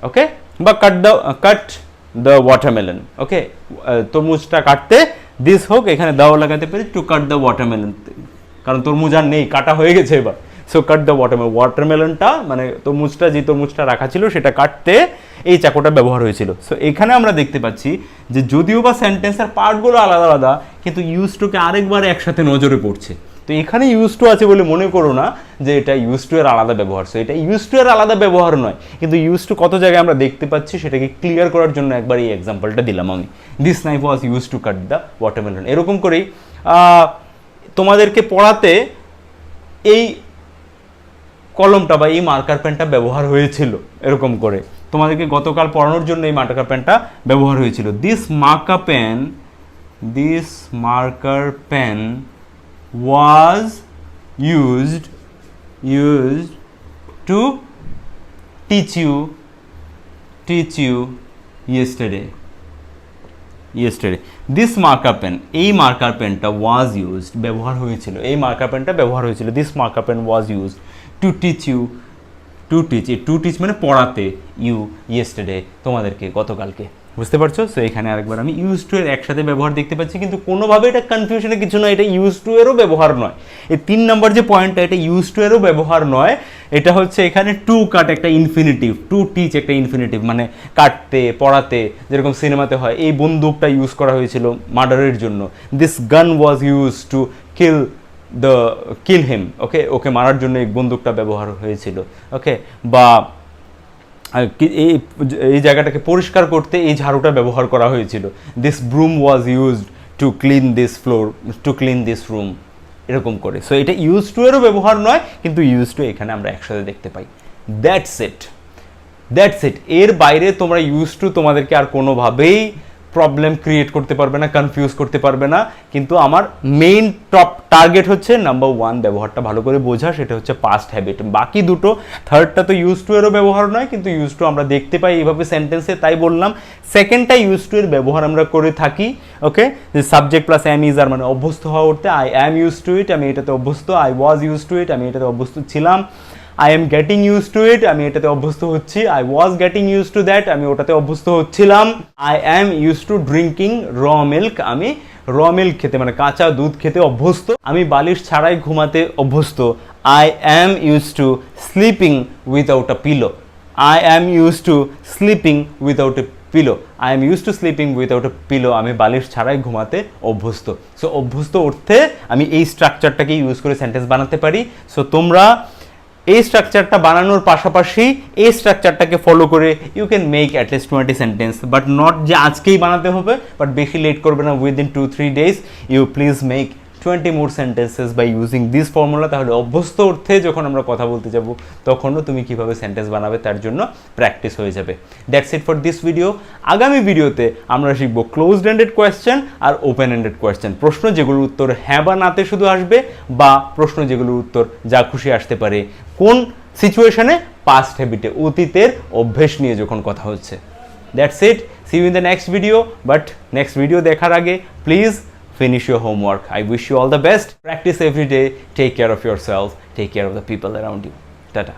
Okay, বা কাট দ্য ওয়াটারমেলন। ওকে, তরমুজটা কাটতে দিস হোক, এখানে দাও লাগাতে পারি, টু কাট দ্য ওয়াটারমেলন, কারণ তরমুজ আর নেই, কাটা হয়ে গেছে এবার। সো কাট দ্য ওয়াটারমেলন, ওয়াটারমেলনটা মানে তরমুজটা, যে তরমুজটা রাখা ছিল সেটা কাটতে এই চাকুটা ব্যবহার হয়েছিল। সো এখানে আমরা দেখতে পাচ্ছি যে যদিও বা সেন্টেন্সের পার্টগুলো আলাদা আলাদা, কিন্তু ইউজ টুকে আরেকবার একসাথে নজরে পড়ছে। তো এখানে ইউজ টু আছে বলে মনে করো না যে এটা ইউজ টু এর আলাদা ব্যবহার। সো এটা ইউজ টু এর আলাদা ব্যবহার নয়, কিন্তু ইউজ টু কত জায়গায় আমরা দেখতে পাচ্ছি সেটাকে ক্লিয়ার করার জন্য একবার এই এক্সাম্পলটা দিলাম আমি। This knife was use to cut the watermelon. এরকম করেই তোমাদেরকে পড়াতে এই কলমটা বা এই মার্কার পেনটা ব্যবহার হয়েছিল, এরকম করে তোমাদেরকে গতকাল পড়ানোর জন্য এই মার্কার পেনটা ব্যবহার হয়েছিল। This marker pen was used to teach you yesterday. This marker pen, এই মার্কার পেনটা was used, ব্যবহার হয়েছিল, এই মার্কার পেনটা ব্যবহার হয়েছিল। This marker pen was used to teach you, to teach মানে পড়াতে, you yesterday, তোমাদেরকে গতকালকে। বুঝতে পারছো? সো এখানে আরেকবার আমি ইউজ টু এর একসাথে ব্যবহার দেখতে পাচ্ছি, কিন্তু কোনোভাবে এটা কনফিউশনের কিছু নয়, এটা ইউজ টু এরও ব্যবহার নয়। এই 3 নম্বর যে পয়েন্টটা, এটা ইউজ টু এরও ব্যবহার নয়, এটা হচ্ছে এখানে টু কাট একটা ইনফিনিটিভ, টু টিচ একটা ইনফিনিটিভ, মানে কাটতে, পড়াতে, যেরকম সিনেমাতে হয়। এই বন্দুকটা ইউজ করা হয়েছিল মার্ডারের জন্য। দিস গান ওয়াজ ইউজ টু কিল হিম। ওকে, ওকে মারার জন্য এই বন্দুকটা ব্যবহার হয়েছিল। ওকে, বা এই জায়গাটাকে পরিষ্কার করতে এই ঝাড়ুটা ব্যবহার করা হয়েছিল। This broom was used to clean this floor, to clean this room, এরকম করে। সো এটা ইউজ টু এরও ব্যবহার নয়, কিন্তু ইউজ টু এখানে আমরা একসাথে দেখতে পাই। That's it. এর বাইরে তোমরা ইউজ টু তোমাদেরকে আর কোনোভাবেই প্রবলেম ক্রিয়েট করতে পারবে না, কনফিউজ করতে পারবে না। কিন্তু আমার মেইন টপ টার্গেট হচ্ছে নাম্বার 1 ব্যবহারটা ভালো করে বোঝা, সেটা হচ্ছে পাস্ট হ্যাবিট। বাকি দুটো, থার্ডটা তো ইউজ টু এরও ব্যবহার নয়, কিন্তু ইউজ টু আমরা দেখতে পাই এইভাবে সেন্টেন্সে, তাই বললাম। সেকেন্ডটা ইউজ টু এর ব্যবহার আমরা করে থাকি। ওকে, যে subject plus am is are, মানে অভ্যস্ত হওয়া উঠতে, I am use to it, আমি এটাতে অভ্যস্ত। I was use to it, আমি এটাতে অভ্যস্ত ছিলাম। I am getting use to it, আমি এটাতে অভ্যস্ত হচ্ছি। I was getting use to that, আমি ওটাতে অভ্যস্ত হচ্ছিলাম। I am use to drinking raw milk, আমি র মিল্ক খেতে, মানে কাঁচা দুধ খেতে অভ্যস্ত। আমি বালিশ ছাড়াই ঘুমাতে অভ্যস্ত। I am use two sleeping without a pillow, I am use two sleeping without A pillow, I am use two sleeping without A pillow, আমি বালিশ ছাড়াই ঘুমাতে অভ্যস্ত। সো অভ্যস্ত অর্থে আমি এই স্ট্রাকচারটাকে ইউজ করে সেন্টেন্স বানাতে পারি। সো তোমরা এই স্ট্রাকচারটা বানানোর পাশাপাশি এই স্ট্রাকচারটাকে ফলো করে you can make at least 20 sentence, but not যে আজকেই বানাতে হবে, বাট বেশি লেট করবে না, within 2-3 days you please make 20 more sentences by using this formula। তাহলে অভ্যস্ত অর্থে যখন আমরা কথা বলতে যাব তখনও তুমি কিভাবে সেন্টেন্স বানাবে তার জন্য প্র্যাকটিস হয়ে যাবে। That's it for this video. আগামী ভিডিওতে আমরা শিখব ক্লোজড এন্ডেড কোয়েশ্চেন আর ওপেন এন্ডেড কোয়েশ্চেন, প্রশ্ন যেগুলোর উত্তর হ্যাঁ বা নাতে শুধু আসবে, বা প্রশ্ন যেগুলোর উত্তর যা খুশি আসতে পারে, কোন সিচুয়েশনে, পাস্ট হ্যাবিটে, অতীতের অভ্যেস নিয়ে যখন কথা হচ্ছে। That's it, see you in the next video. But next video দেখার আগে please finish your homework. I wish you all the best. Practice every day. Take care of yourself. Take care of the people around you. Tata.